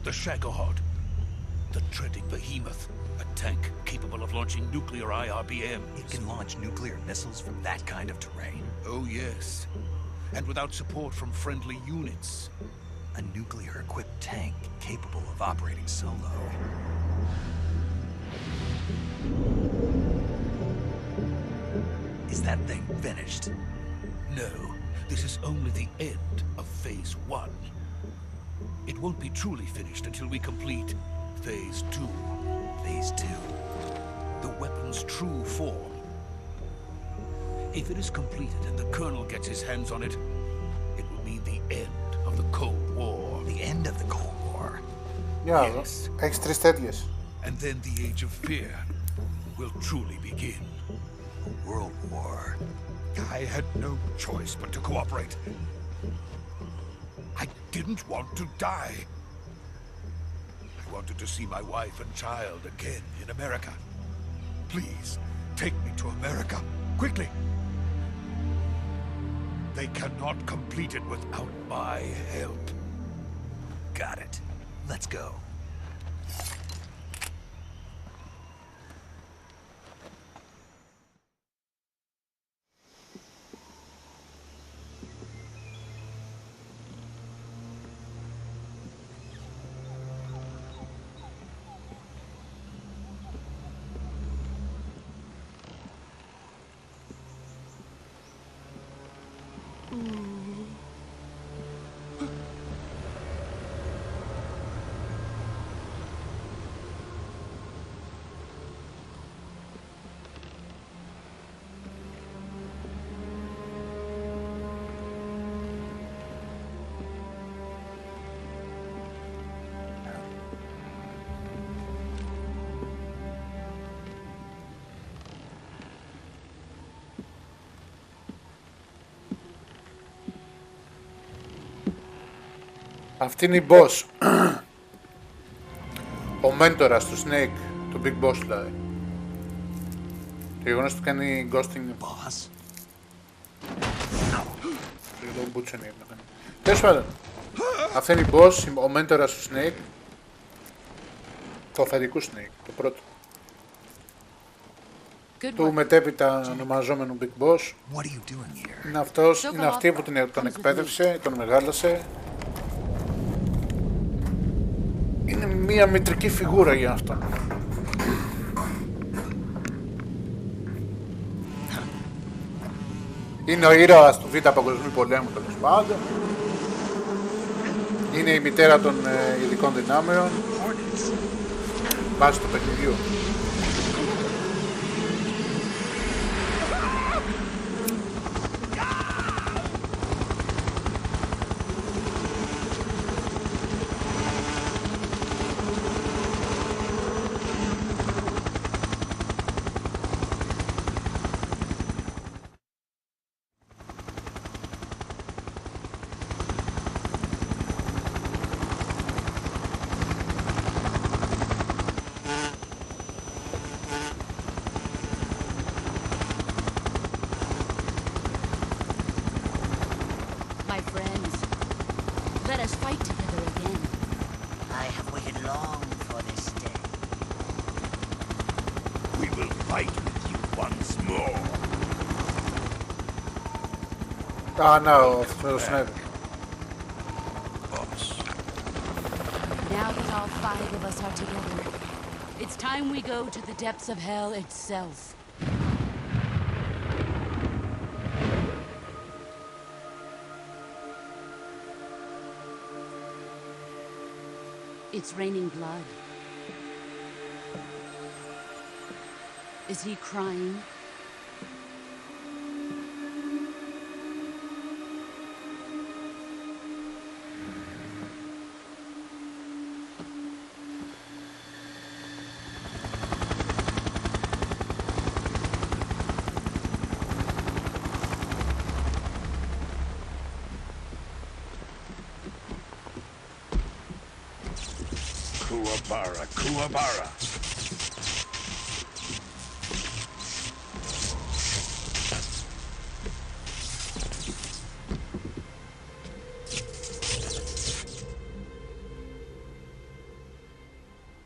[SPEAKER 10] The Shagohod. The treading behemoth. A tank capable of launching nuclear IRBMs.
[SPEAKER 1] It can launch nuclear missiles from that kind of terrain?
[SPEAKER 10] Oh, yes. And without support from friendly units.
[SPEAKER 1] A nuclear-equipped tank capable of operating solo. Is that thing finished?
[SPEAKER 10] No. This is only the end of Phase 1. It won't be truly finished until we complete Phase 2.
[SPEAKER 1] Phase 2? The weapon
[SPEAKER 10] man's true form. If it is completed and the Colonel gets his hands on it, it will mean the end of the Cold War.
[SPEAKER 1] The end of the Cold War?
[SPEAKER 10] Yes.
[SPEAKER 5] Έχεις τρεις τέτοιες.
[SPEAKER 10] And then the Age of Fear will truly begin.
[SPEAKER 1] A world war.
[SPEAKER 10] I had no choice but to cooperate. I didn't want to die. I wanted to see my wife and child again in America. Please, take me to America, quickly. They cannot complete it without my help.
[SPEAKER 1] Got it. Let's go.
[SPEAKER 5] Αυτή είναι η boss. Ο μέντορας του Snake, του Big Boss δηλαδή. Το γεγονός του κάνει ghosting.
[SPEAKER 1] Boss.
[SPEAKER 5] Το μπούτσενι να κάνει. Τέλος πάντων. Αυτή είναι η boss, ο μέντορας του Snake. Του αφεντικού Snake, το πρώτο. Του μετέπειτα ονομαζόμενου Big Boss. Είναι αυτός, είναι αυτή που τον εκπαίδευσε, τον μεγάλωσε. Είναι μία μητρική φιγούρα για αυτό. Είναι ο ήρωας του Β' Παγκοσμίου Πολέμου, τέλος πάντων. Είναι η μητέρα των ειδικών δυνάμεων. Βάσει του παιχνιδιού. No,
[SPEAKER 8] now that all five of us are together, it's time we go to the depths of hell itself. It's raining blood. Is he crying?
[SPEAKER 10] Kuwabara.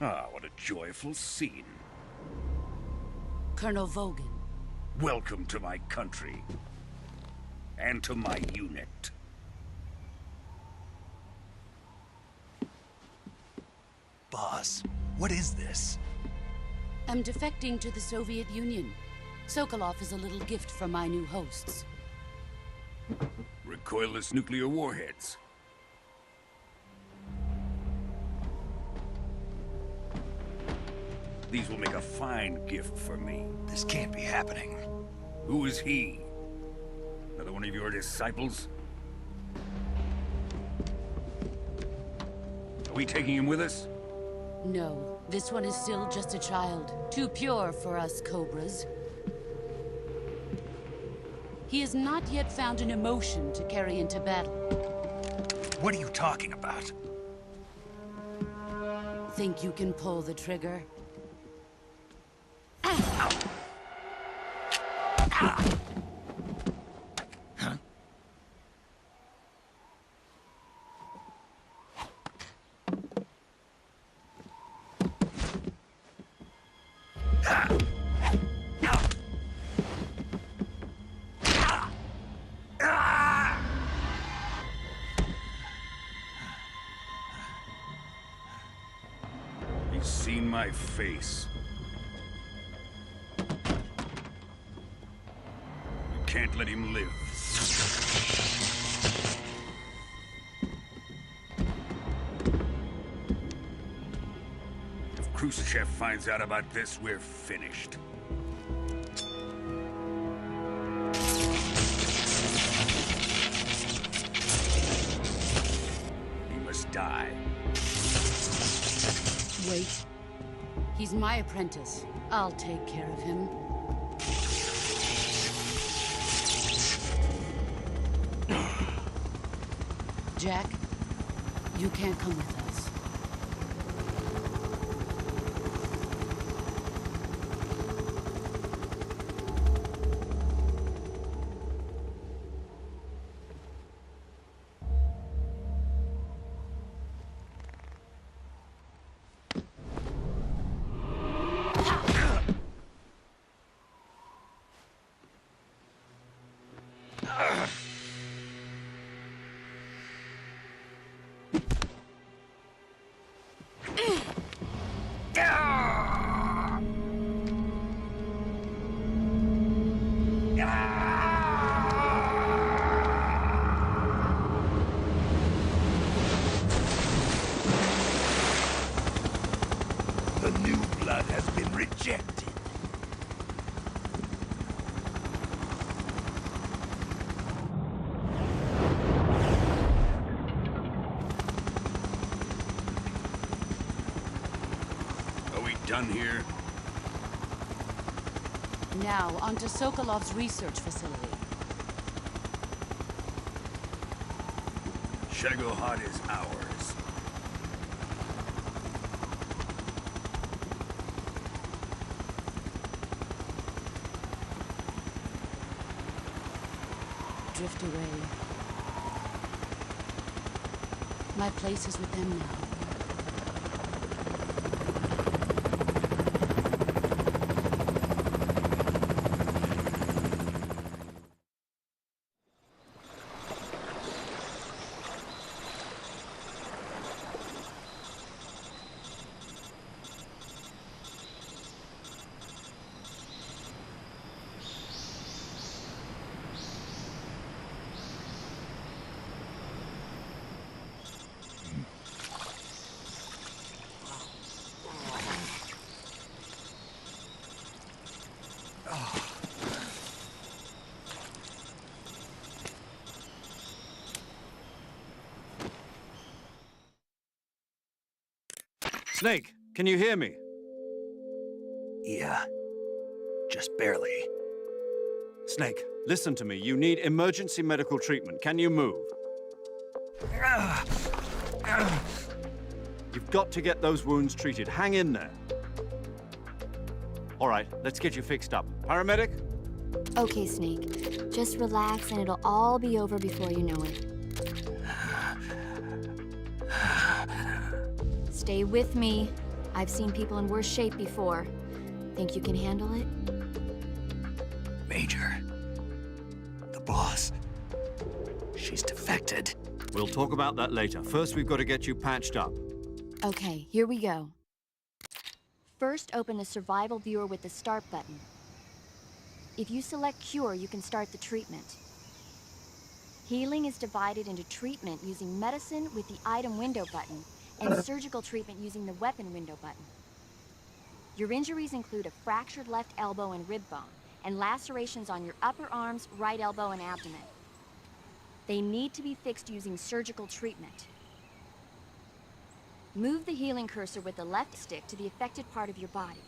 [SPEAKER 10] Ah, what a joyful scene.
[SPEAKER 8] Colonel Vogan.
[SPEAKER 10] Welcome to my country. And to my unit.
[SPEAKER 1] Boss, what is this?
[SPEAKER 8] I'm defecting to the Soviet Union. Sokolov is a little gift from my new hosts.
[SPEAKER 10] Recoilless nuclear warheads.
[SPEAKER 12] These will make a fine gift for me.
[SPEAKER 1] This can't be happening.
[SPEAKER 12] Who is he? Another one of your disciples? Are we taking him with us?
[SPEAKER 8] No, this one is still just a child. Too pure for us Cobras. He has not yet found an emotion to carry into battle.
[SPEAKER 1] What are you talking about?
[SPEAKER 8] Think you can pull the trigger?
[SPEAKER 12] He's seen my face. You can't let him live. If Khrushchev finds out about this, we're finished. He must die.
[SPEAKER 8] Wait. He's my apprentice. I'll take care of him. Jack, you can't come with us.
[SPEAKER 10] The new blood has been rejected.
[SPEAKER 12] Are we done here?
[SPEAKER 8] Now, onto Sokolov's research facility.
[SPEAKER 12] Shagohod is ours.
[SPEAKER 8] Drift away. My place is with them now.
[SPEAKER 2] Snake, can you hear me?
[SPEAKER 1] Yeah. Just barely.
[SPEAKER 2] Snake, listen to me. You need emergency medical treatment. Can you move? You've got to get those wounds treated. Hang in there. All right, let's get you fixed up. Paramedic?
[SPEAKER 13] Okay, Snake. Just relax and it'll all be over before you know it. Stay with me. I've seen people in worse shape before. Think you can handle it?
[SPEAKER 1] Major. The boss. She's defected.
[SPEAKER 2] We'll talk about that later. First, we've got to get you patched up.
[SPEAKER 13] Okay, here we go. First, open the survival viewer with the start button. If you select cure, you can start the treatment. Healing is divided into treatment using medicine with the item window button and surgical treatment using the weapon window button. Your injuries include a fractured left elbow and rib bone, and lacerations on your upper arms, right elbow, and abdomen. They need to be fixed using surgical treatment. Move the healing cursor with the left stick to the affected part of your body.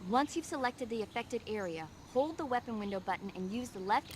[SPEAKER 13] Once you've selected the affected area, hold the weapon window button and use the left...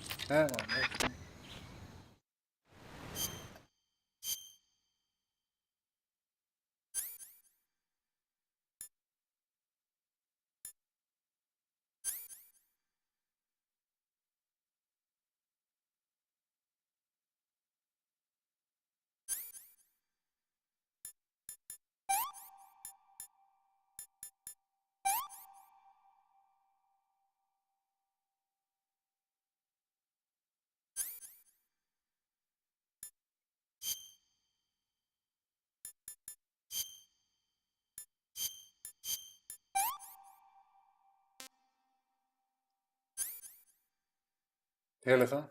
[SPEAKER 5] Τι έλεγα?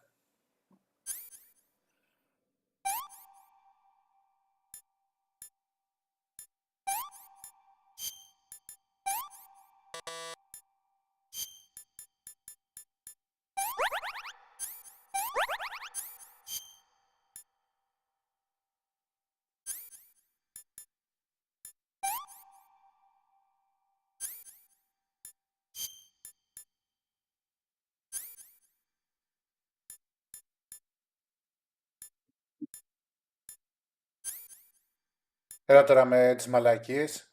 [SPEAKER 5] Έλα τώρα με τις μαλακίες.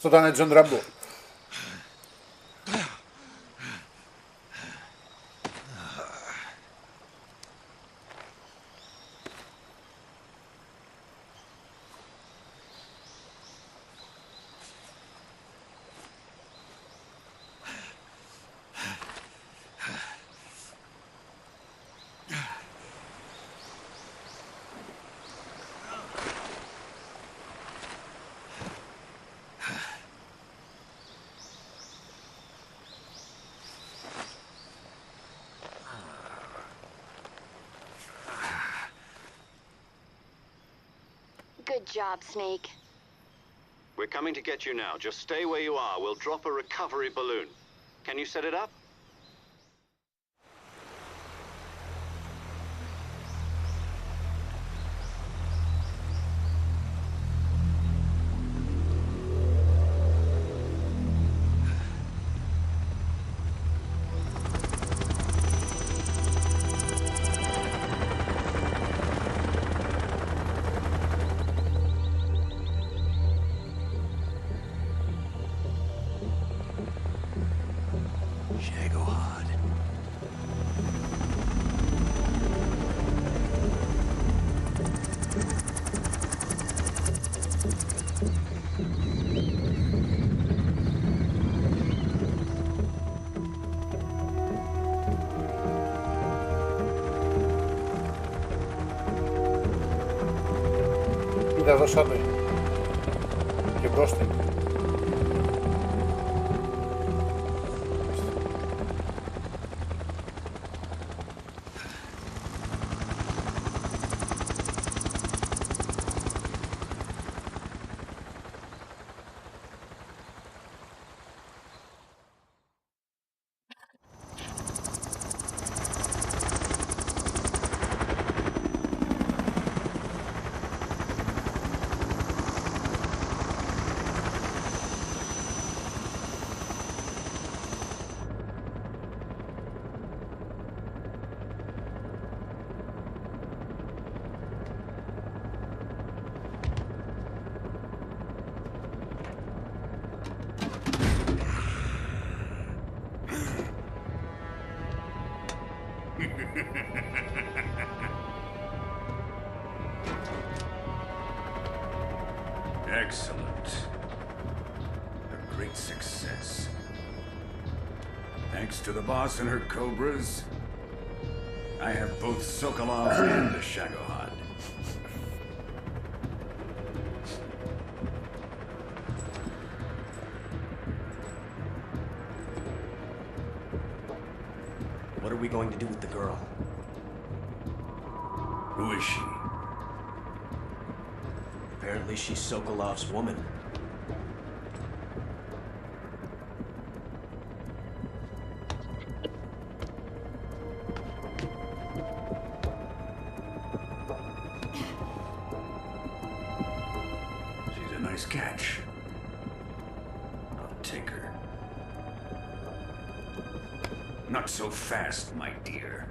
[SPEAKER 5] Αυτό ήταν Τζον Ραμπό.
[SPEAKER 13] Good job, Snake.
[SPEAKER 6] We're coming to get you now. Just stay where you are. We'll drop a recovery balloon. Can you set it up? Είδα εδώ σαν και μπρόστα.
[SPEAKER 12] Excellent. A great success. Thanks to the boss and her cobras, I have both Sokolov and the Shagohod.
[SPEAKER 11] What are we going to do with the girl?
[SPEAKER 12] Who is she?
[SPEAKER 11] Apparently she's Sokolov's woman.
[SPEAKER 12] She's a nice catch. I'll take her. Not so fast, my dear.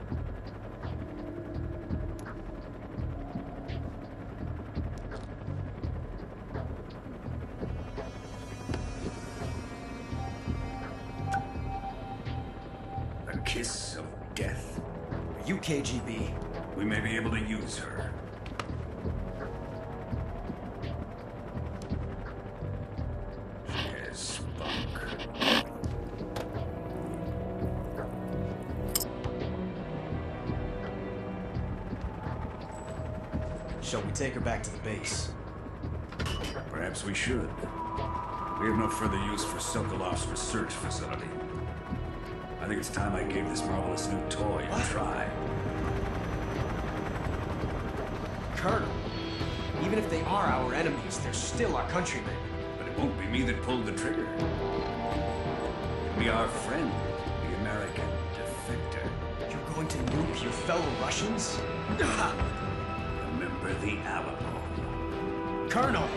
[SPEAKER 12] A kiss of death.
[SPEAKER 11] Are you KGB?
[SPEAKER 12] We may be able to use her. She has spunk.
[SPEAKER 11] Shall we take her back to the base?
[SPEAKER 12] Perhaps we should. We have no further use for Sokolov's research facility. I think it's time I gave this marvelous new toy a try.
[SPEAKER 11] Colonel, even if they are our enemies, they're still our countrymen.
[SPEAKER 12] But it won't be me that pulled the trigger. It'll be our friend, the American defector.
[SPEAKER 11] You're going to nuke your fellow Russians?
[SPEAKER 12] Remember the Alamo.
[SPEAKER 11] Colonel!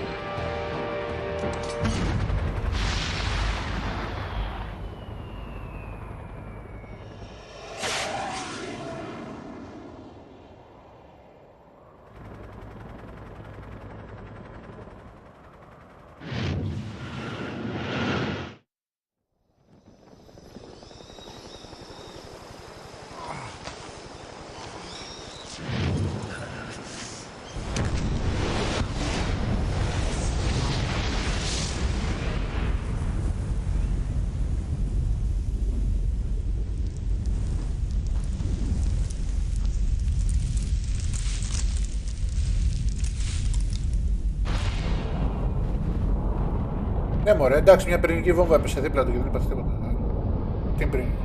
[SPEAKER 5] Ναι μωρέ, εντάξει, μια πυρηνική βόμβα έπεσε δίπλα του και δεν είπατε τίποτα. Τι πυρηνική?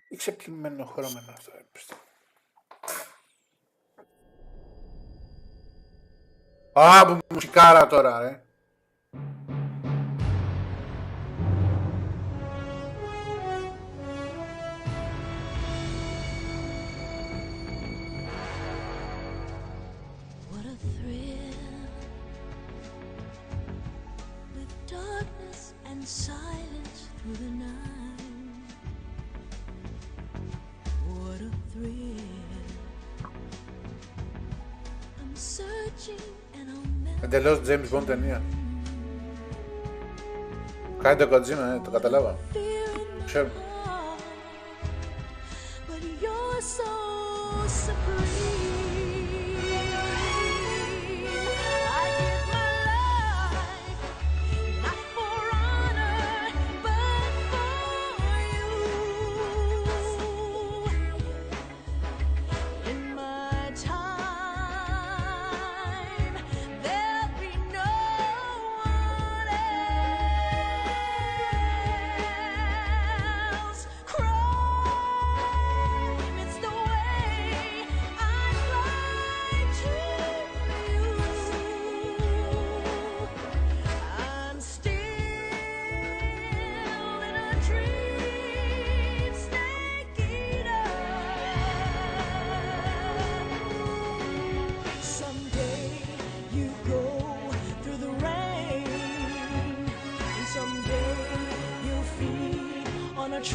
[SPEAKER 5] Ή ξεπλημμένο χρώμενο αυτό έπεσε. Α, που μουσικάρα τώρα, ρε.
[SPEAKER 14] Silence through the night. What a thrill. I'm searching and I'll
[SPEAKER 5] Εντελώς James Bond ταινία. Κάνει το Kojima, το καταλάβα. Ξέρω.
[SPEAKER 14] But you're so supreme.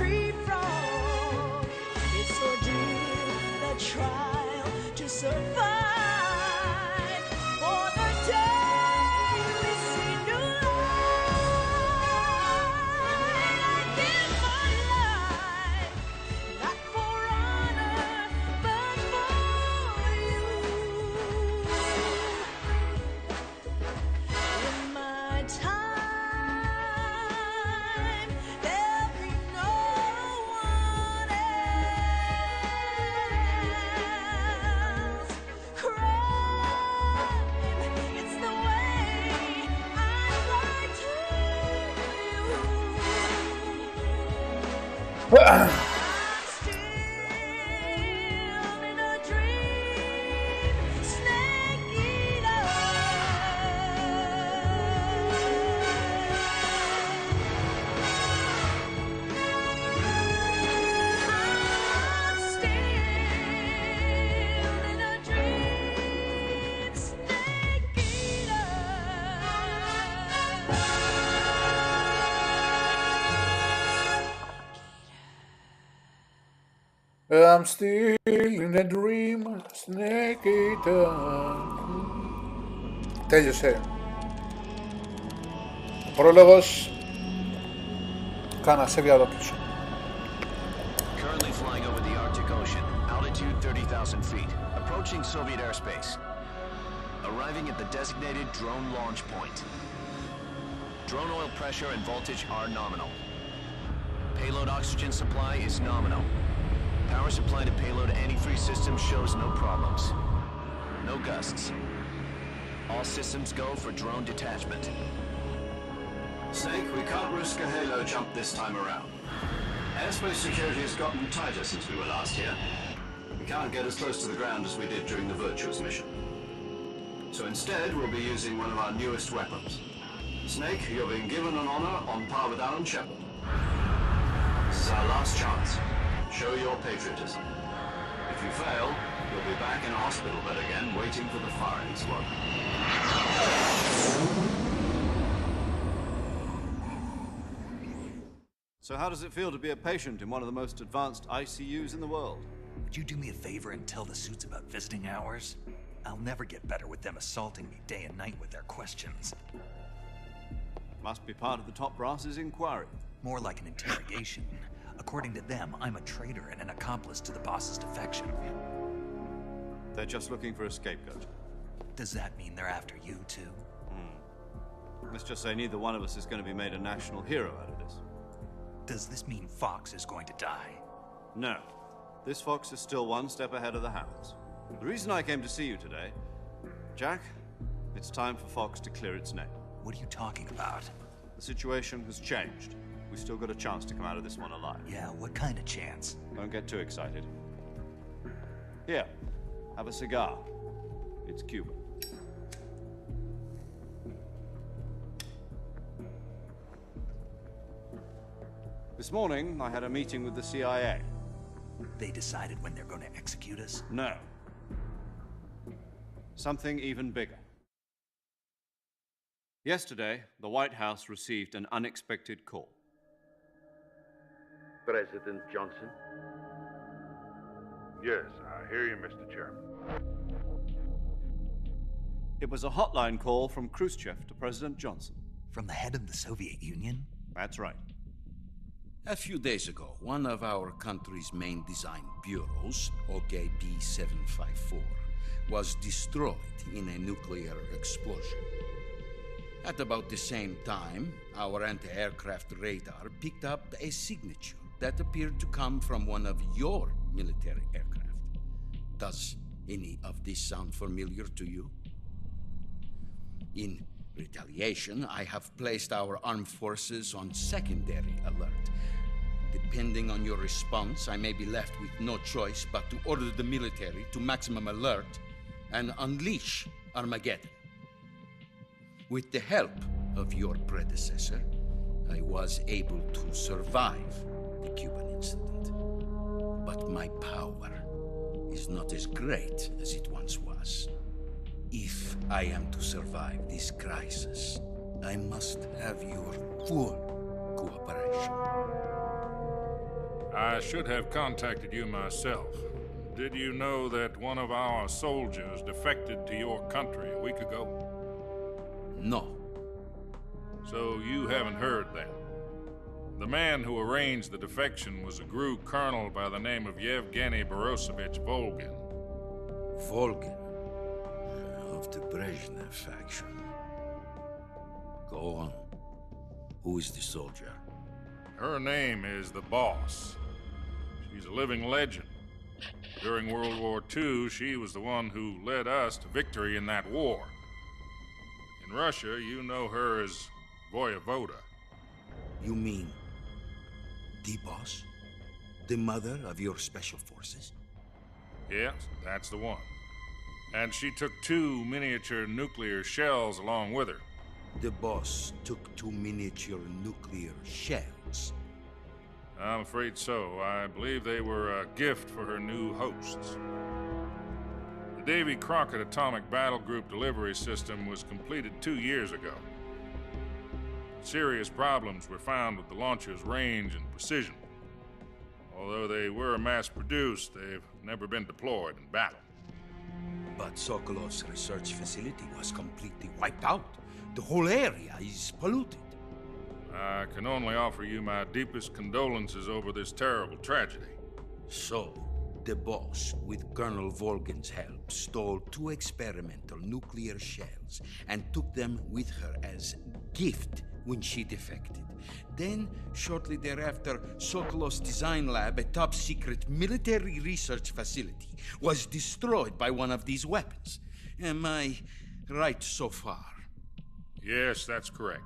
[SPEAKER 14] Tree frog, it's so deep that try. survive for the day we see new light. I give my life, not for honor, but for you. In my time, there'll be no one else. Crime, it's the way I lie to you. I'm still in a dream, snake eater. I'm still in a dream, snake eater.
[SPEAKER 5] I'm still in a dream, snake eater. Τέλειωσε. Ο πρόλογος κάνα σέβια εδώ πίσω.
[SPEAKER 15] Currently flying over the Arctic Ocean, altitude 30,000 feet, approaching Soviet airspace. Arriving at the designated drone launch point. Drone oil pressure and voltage are nominal. Payload oxygen supply is nominal. Power supply to payload antifreeze system shows no problems. No gusts. All systems go for drone detachment.
[SPEAKER 2] Snake, we can't risk a halo jump this time around. Airspace security has gotten tighter since we were last here. We can't get as close to the ground as we did during the Virtuous mission. So instead, we'll be using one of our newest weapons. Snake, you're being given an honor on par with Alan Shepard. This is our last chance. Show your patriotism. If you fail, you'll be back in a hospital bed again, waiting for the firing squad. So how does it feel to be a patient in one of the most advanced ICUs in the world?
[SPEAKER 1] Would you do me a favor and tell the suits about visiting hours? I'll never get better with them assaulting me day and night with their questions.
[SPEAKER 2] Must be part of the top brass's inquiry.
[SPEAKER 1] More like an interrogation. According to them, I'm a traitor and an accomplice to the boss's defection.
[SPEAKER 2] They're just looking for a scapegoat.
[SPEAKER 1] Does that mean they're after you, too?
[SPEAKER 2] Let's just say neither one of us is going to be made a national hero out of this.
[SPEAKER 1] Does this mean Fox is going to die?
[SPEAKER 2] No. This fox is still one step ahead of the hounds. The reason I came to see you today, Jack, it's time for Fox to clear its name.
[SPEAKER 1] What are you talking about?
[SPEAKER 2] The situation has changed. We still got a chance to come out of this one alive.
[SPEAKER 1] Yeah, what kind of chance?
[SPEAKER 2] Don't get too excited. Here, have a cigar. It's Cuban. This morning, I had a meeting with the CIA.
[SPEAKER 1] They decided when they're going to execute us?
[SPEAKER 2] No. Something even bigger. Yesterday, the White House received an unexpected call.
[SPEAKER 16] President Johnson?
[SPEAKER 17] Yes, I hear you, Mr. Chairman.
[SPEAKER 2] It was a hotline call from Khrushchev to President Johnson.
[SPEAKER 1] From the head of the Soviet Union?
[SPEAKER 2] That's right.
[SPEAKER 18] A few days ago, one of our country's main design bureaus, OKB 754, was destroyed in a nuclear explosion. At about the same time, our anti-aircraft radar picked up a signature that appeared to come from one of your military aircraft. Does any of this sound familiar to you? In retaliation, I have placed our armed forces on secondary alert. Depending on your response, I may be left with no choice but to order the military to maximum alert and unleash Armageddon. With the help of your predecessor, I was able to survive the Cuban incident. But my power is not as great as it once was. If I am to survive this crisis, I must have your full cooperation.
[SPEAKER 17] I should have contacted you myself, did you know that one of our soldiers defected to your country a week ago?
[SPEAKER 18] No.
[SPEAKER 17] So you haven't heard then. The man who arranged the defection was a GRU colonel by the name of Yevgeny Borosovich Volgin.
[SPEAKER 18] Volgin? Of the Brezhnev faction. Go on. Who is the soldier?
[SPEAKER 17] Her name is the Boss. She's a living legend. During World War II, she was the one who led us to victory in that war. In Russia, you know her as Voyevoda.
[SPEAKER 18] You mean the Boss? The mother of your special forces?
[SPEAKER 17] Yes, that's the one. And she took 2 miniature nuclear shells along with her.
[SPEAKER 18] The Boss took 2 miniature nuclear shells?
[SPEAKER 17] I'm afraid so. I believe they were a gift for her new hosts. The Davy Crockett Atomic Battle Group delivery system was completed 2 years ago. Serious problems were found with the launcher's range and precision. Although they were mass-produced, they've never been deployed in battle.
[SPEAKER 18] But Sokolov's research facility was completely wiped out. The whole area is polluted.
[SPEAKER 17] I can only offer you my deepest condolences over this terrible tragedy.
[SPEAKER 18] So, the Boss, with Colonel Volgin's help, stole 2 experimental nuclear shells and took them with her as gift when she defected. Then, shortly thereafter, Sokolov's design lab, a top-secret military research facility, was destroyed by one of these weapons. Am I right so far?
[SPEAKER 17] Yes, that's correct.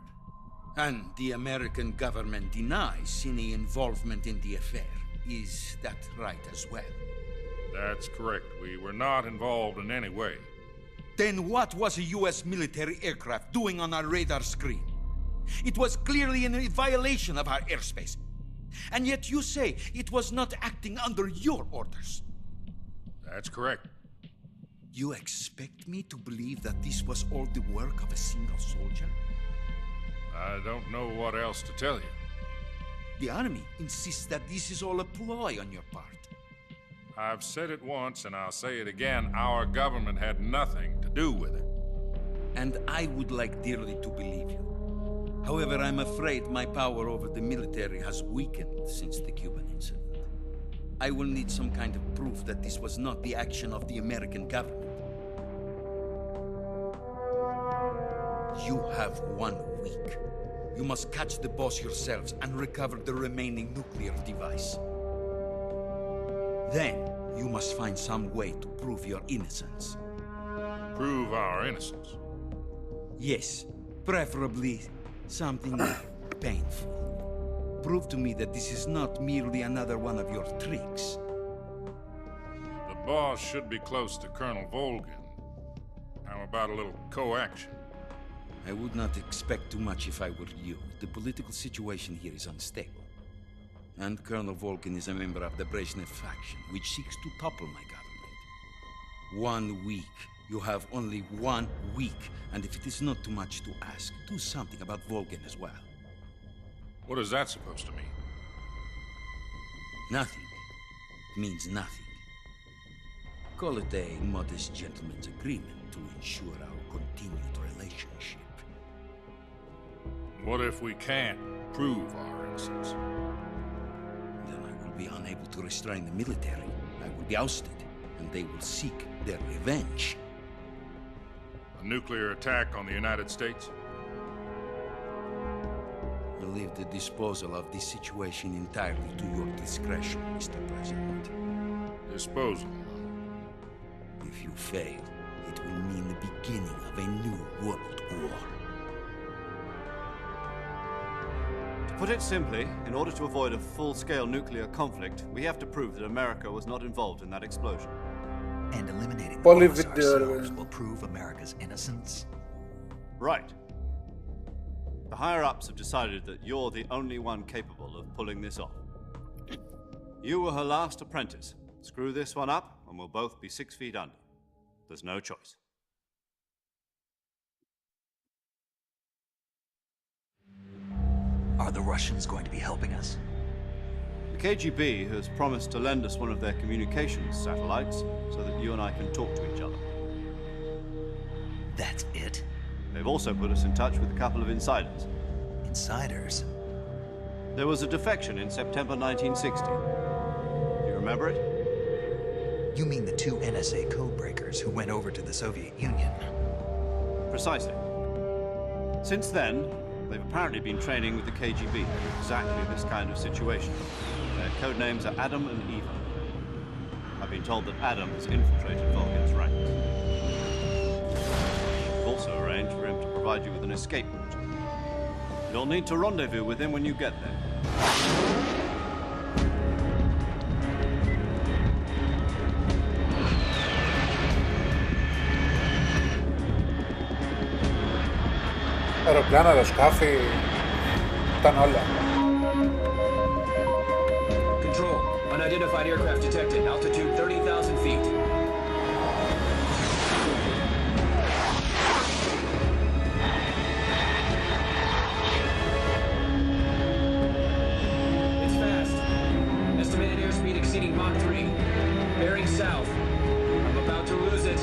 [SPEAKER 18] And the American government denies any involvement in the affair. Is that right as well?
[SPEAKER 17] That's correct. We were not involved in any way.
[SPEAKER 18] Then what was a U.S. military aircraft doing on our radar screen? It was clearly in violation of our airspace. And yet you say it was not acting under your orders.
[SPEAKER 17] That's correct.
[SPEAKER 18] You expect me to believe that this was all the work of a single soldier?
[SPEAKER 17] I don't know what else to tell you.
[SPEAKER 18] The Army insists that this is all a ploy on your part.
[SPEAKER 17] I've said it once and I'll say it again. Our government had nothing to do with it.
[SPEAKER 18] And I would like dearly to believe you. However, I'm afraid my power over the military has weakened since the Cuban incident. I will need some kind of proof that this was not the action of the American government. You have 1 week. You must catch the Boss yourselves and recover the remaining nuclear device. Then, you must find some way to prove your innocence.
[SPEAKER 17] Prove our innocence?
[SPEAKER 18] Yes, preferably something painful. Prove to me that this is not merely another one of your tricks.
[SPEAKER 17] The Boss should be close to Colonel Volgin. How about a little co-action?
[SPEAKER 18] I would not expect too much if I were you. The political situation here is unstable. And Colonel Volgin is a member of the Brezhnev faction, which seeks to topple my government. 1 week. You have only 1 week. And if it is not too much to ask, do something about Volgin as well.
[SPEAKER 17] What is that supposed to mean?
[SPEAKER 18] Nothing. It means nothing. Call it a modest gentleman's agreement to ensure our continued relationship.
[SPEAKER 17] What if we can't prove our innocence?
[SPEAKER 18] Then I will be unable to restrain the military. I will be ousted, and they will seek their revenge.
[SPEAKER 17] A nuclear attack on the United States?
[SPEAKER 18] I leave the disposal of this situation entirely to your discretion, Mr. President.
[SPEAKER 17] Disposal?
[SPEAKER 18] If you fail, it will mean the beginning of a new world war.
[SPEAKER 2] To put it simply, in order to avoid a full-scale nuclear conflict, we have to prove that America was not involved in that explosion.
[SPEAKER 1] And eliminating the
[SPEAKER 5] Πολύ
[SPEAKER 1] Boss ourselves will prove America's innocence?
[SPEAKER 2] Right. The higher-ups have decided that you're the only one capable of pulling this off. You were her last apprentice. Screw this one up, and we'll both be 6 feet under. There's no choice.
[SPEAKER 1] Are the Russians going to be helping us?
[SPEAKER 2] The KGB has promised to lend us one of their communications satellites so that you and I can talk to each other.
[SPEAKER 1] That's it?
[SPEAKER 2] They've also put us in touch with a couple of insiders.
[SPEAKER 1] Insiders?
[SPEAKER 2] There was a defection in September 1960. Do you remember it?
[SPEAKER 1] You mean the 2 NSA codebreakers who went over to the Soviet Union?
[SPEAKER 2] Precisely. Since then, they've apparently been training with the KGB in exactly this kind of situation. Their code names are Adam and Eva. I've been told that Adam has infiltrated Volgin's ranks. We've also arranged for him to provide you with an escape route. You'll need to rendezvous with him when you get there.
[SPEAKER 5] Αεροπλάνα, αεροσκάφη, ήταν όλα.
[SPEAKER 11] Control, unidentified aircraft detected, altitude 30,000 feet. It's fast. Estimated airspeed exceeding Mach 3. Bearing south. I'm about to lose it.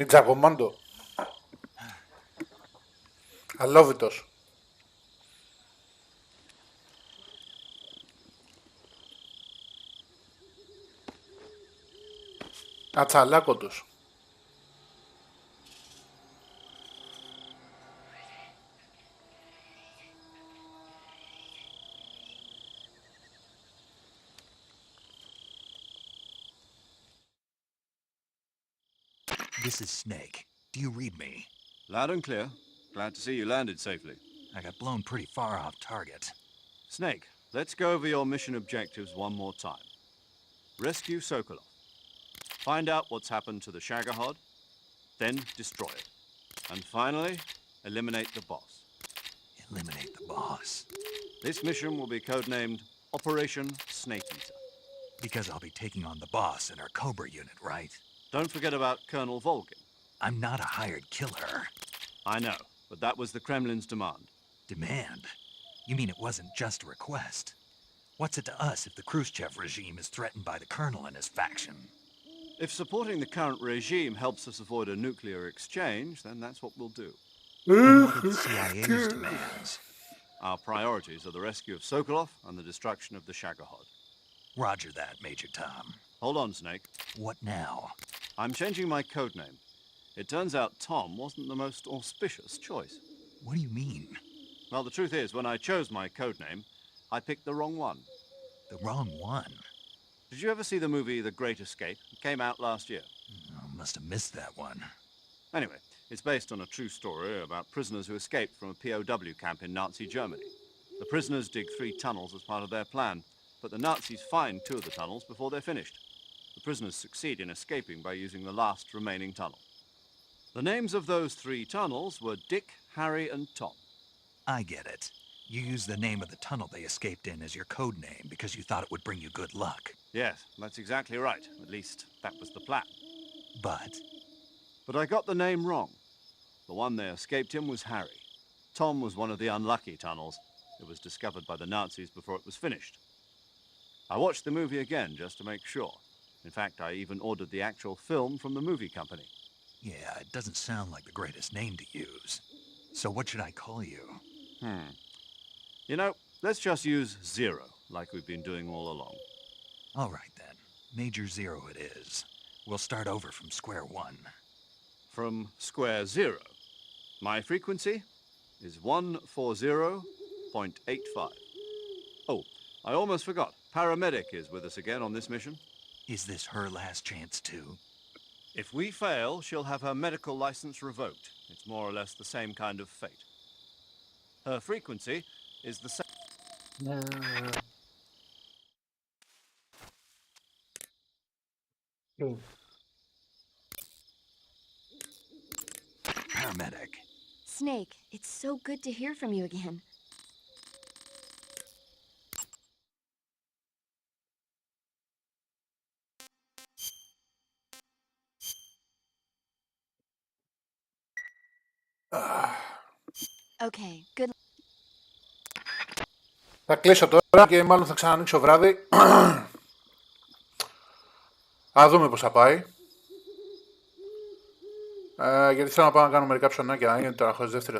[SPEAKER 5] Τζακομάντο. Αλόβητος. Ατσαλάκωτος.
[SPEAKER 1] This is Snake. Do you read me?
[SPEAKER 2] Loud and clear. Glad to see you landed safely.
[SPEAKER 1] I got blown pretty far off target.
[SPEAKER 2] Snake, let's go over your mission objectives one more time. Rescue Sokolov. Find out what's happened to the Shagohod, then destroy it. And finally, eliminate the boss.
[SPEAKER 1] Eliminate the boss?
[SPEAKER 2] This mission will be codenamed Operation Snake Eater.
[SPEAKER 1] Because I'll be taking on the boss in our Cobra unit, right?
[SPEAKER 2] Don't forget about Colonel Volgin.
[SPEAKER 1] I'm not a hired killer.
[SPEAKER 2] I know, but that was the Kremlin's demand.
[SPEAKER 1] Demand? You mean it wasn't just a request? What's it to us if the Khrushchev regime is threatened by the colonel and his faction?
[SPEAKER 2] If supporting the current regime helps us avoid a nuclear exchange, then that's what we'll do.
[SPEAKER 1] And what are the CIA's demands?
[SPEAKER 2] Our priorities are the rescue of Sokolov and the destruction of the Shagohod.
[SPEAKER 1] Roger that, Major Tom.
[SPEAKER 2] Hold on, Snake.
[SPEAKER 1] What now?
[SPEAKER 2] I'm changing my codename. It turns out Tom wasn't the most auspicious choice.
[SPEAKER 1] What do you mean?
[SPEAKER 2] Well, the truth is, when I chose my codename, I picked the wrong one.
[SPEAKER 1] The wrong one?
[SPEAKER 2] Did you ever see the movie The Great Escape? It came out last year.
[SPEAKER 1] Oh, must have missed that one.
[SPEAKER 2] Anyway, it's based on a true story about prisoners who escaped from a POW camp in Nazi Germany. The prisoners dig 3 tunnels as part of their plan, but the Nazis find 2 of the tunnels before they're finished. The prisoners succeed in escaping by using the last remaining tunnel. The names of those 3 tunnels were Dick, Harry, and Tom.
[SPEAKER 1] I get it. You used the name of the tunnel they escaped in as your code name because you thought it would bring you good luck.
[SPEAKER 2] Yes, that's exactly right. At least, that was the plan.
[SPEAKER 1] But
[SPEAKER 2] I got the name wrong. The one they escaped in was Harry. Tom was one of the unlucky tunnels. It was discovered by the Nazis before it was finished. I watched the movie again just to make sure. In fact, I even ordered the actual film from the movie company.
[SPEAKER 1] Yeah, it doesn't sound like the greatest name to use. So what should I call you?
[SPEAKER 2] You know, let's just use Zero, like we've been doing all along.
[SPEAKER 1] All right, then. Major Zero it is. We'll start over from square one.
[SPEAKER 2] From square zero. My frequency is 140.85. Oh, I almost forgot. Paramedic is with us again on this mission.
[SPEAKER 1] Is this her last chance too?
[SPEAKER 2] If we fail, she'll have her medical license revoked. It's more or less the same kind of fate. Her frequency is the same.
[SPEAKER 1] Paramedic.
[SPEAKER 13] Snake, it's so good to hear from you again. Okay, good.
[SPEAKER 5] Θα κλείσω τώρα και μάλλον θα ξανανοίξω βράδυ. Θα δούμε πώς θα πάει. Γιατί θέλω να πάω να κάνω μερικά ψωνάκια. Είναι τώρα χωρίς δεύτερη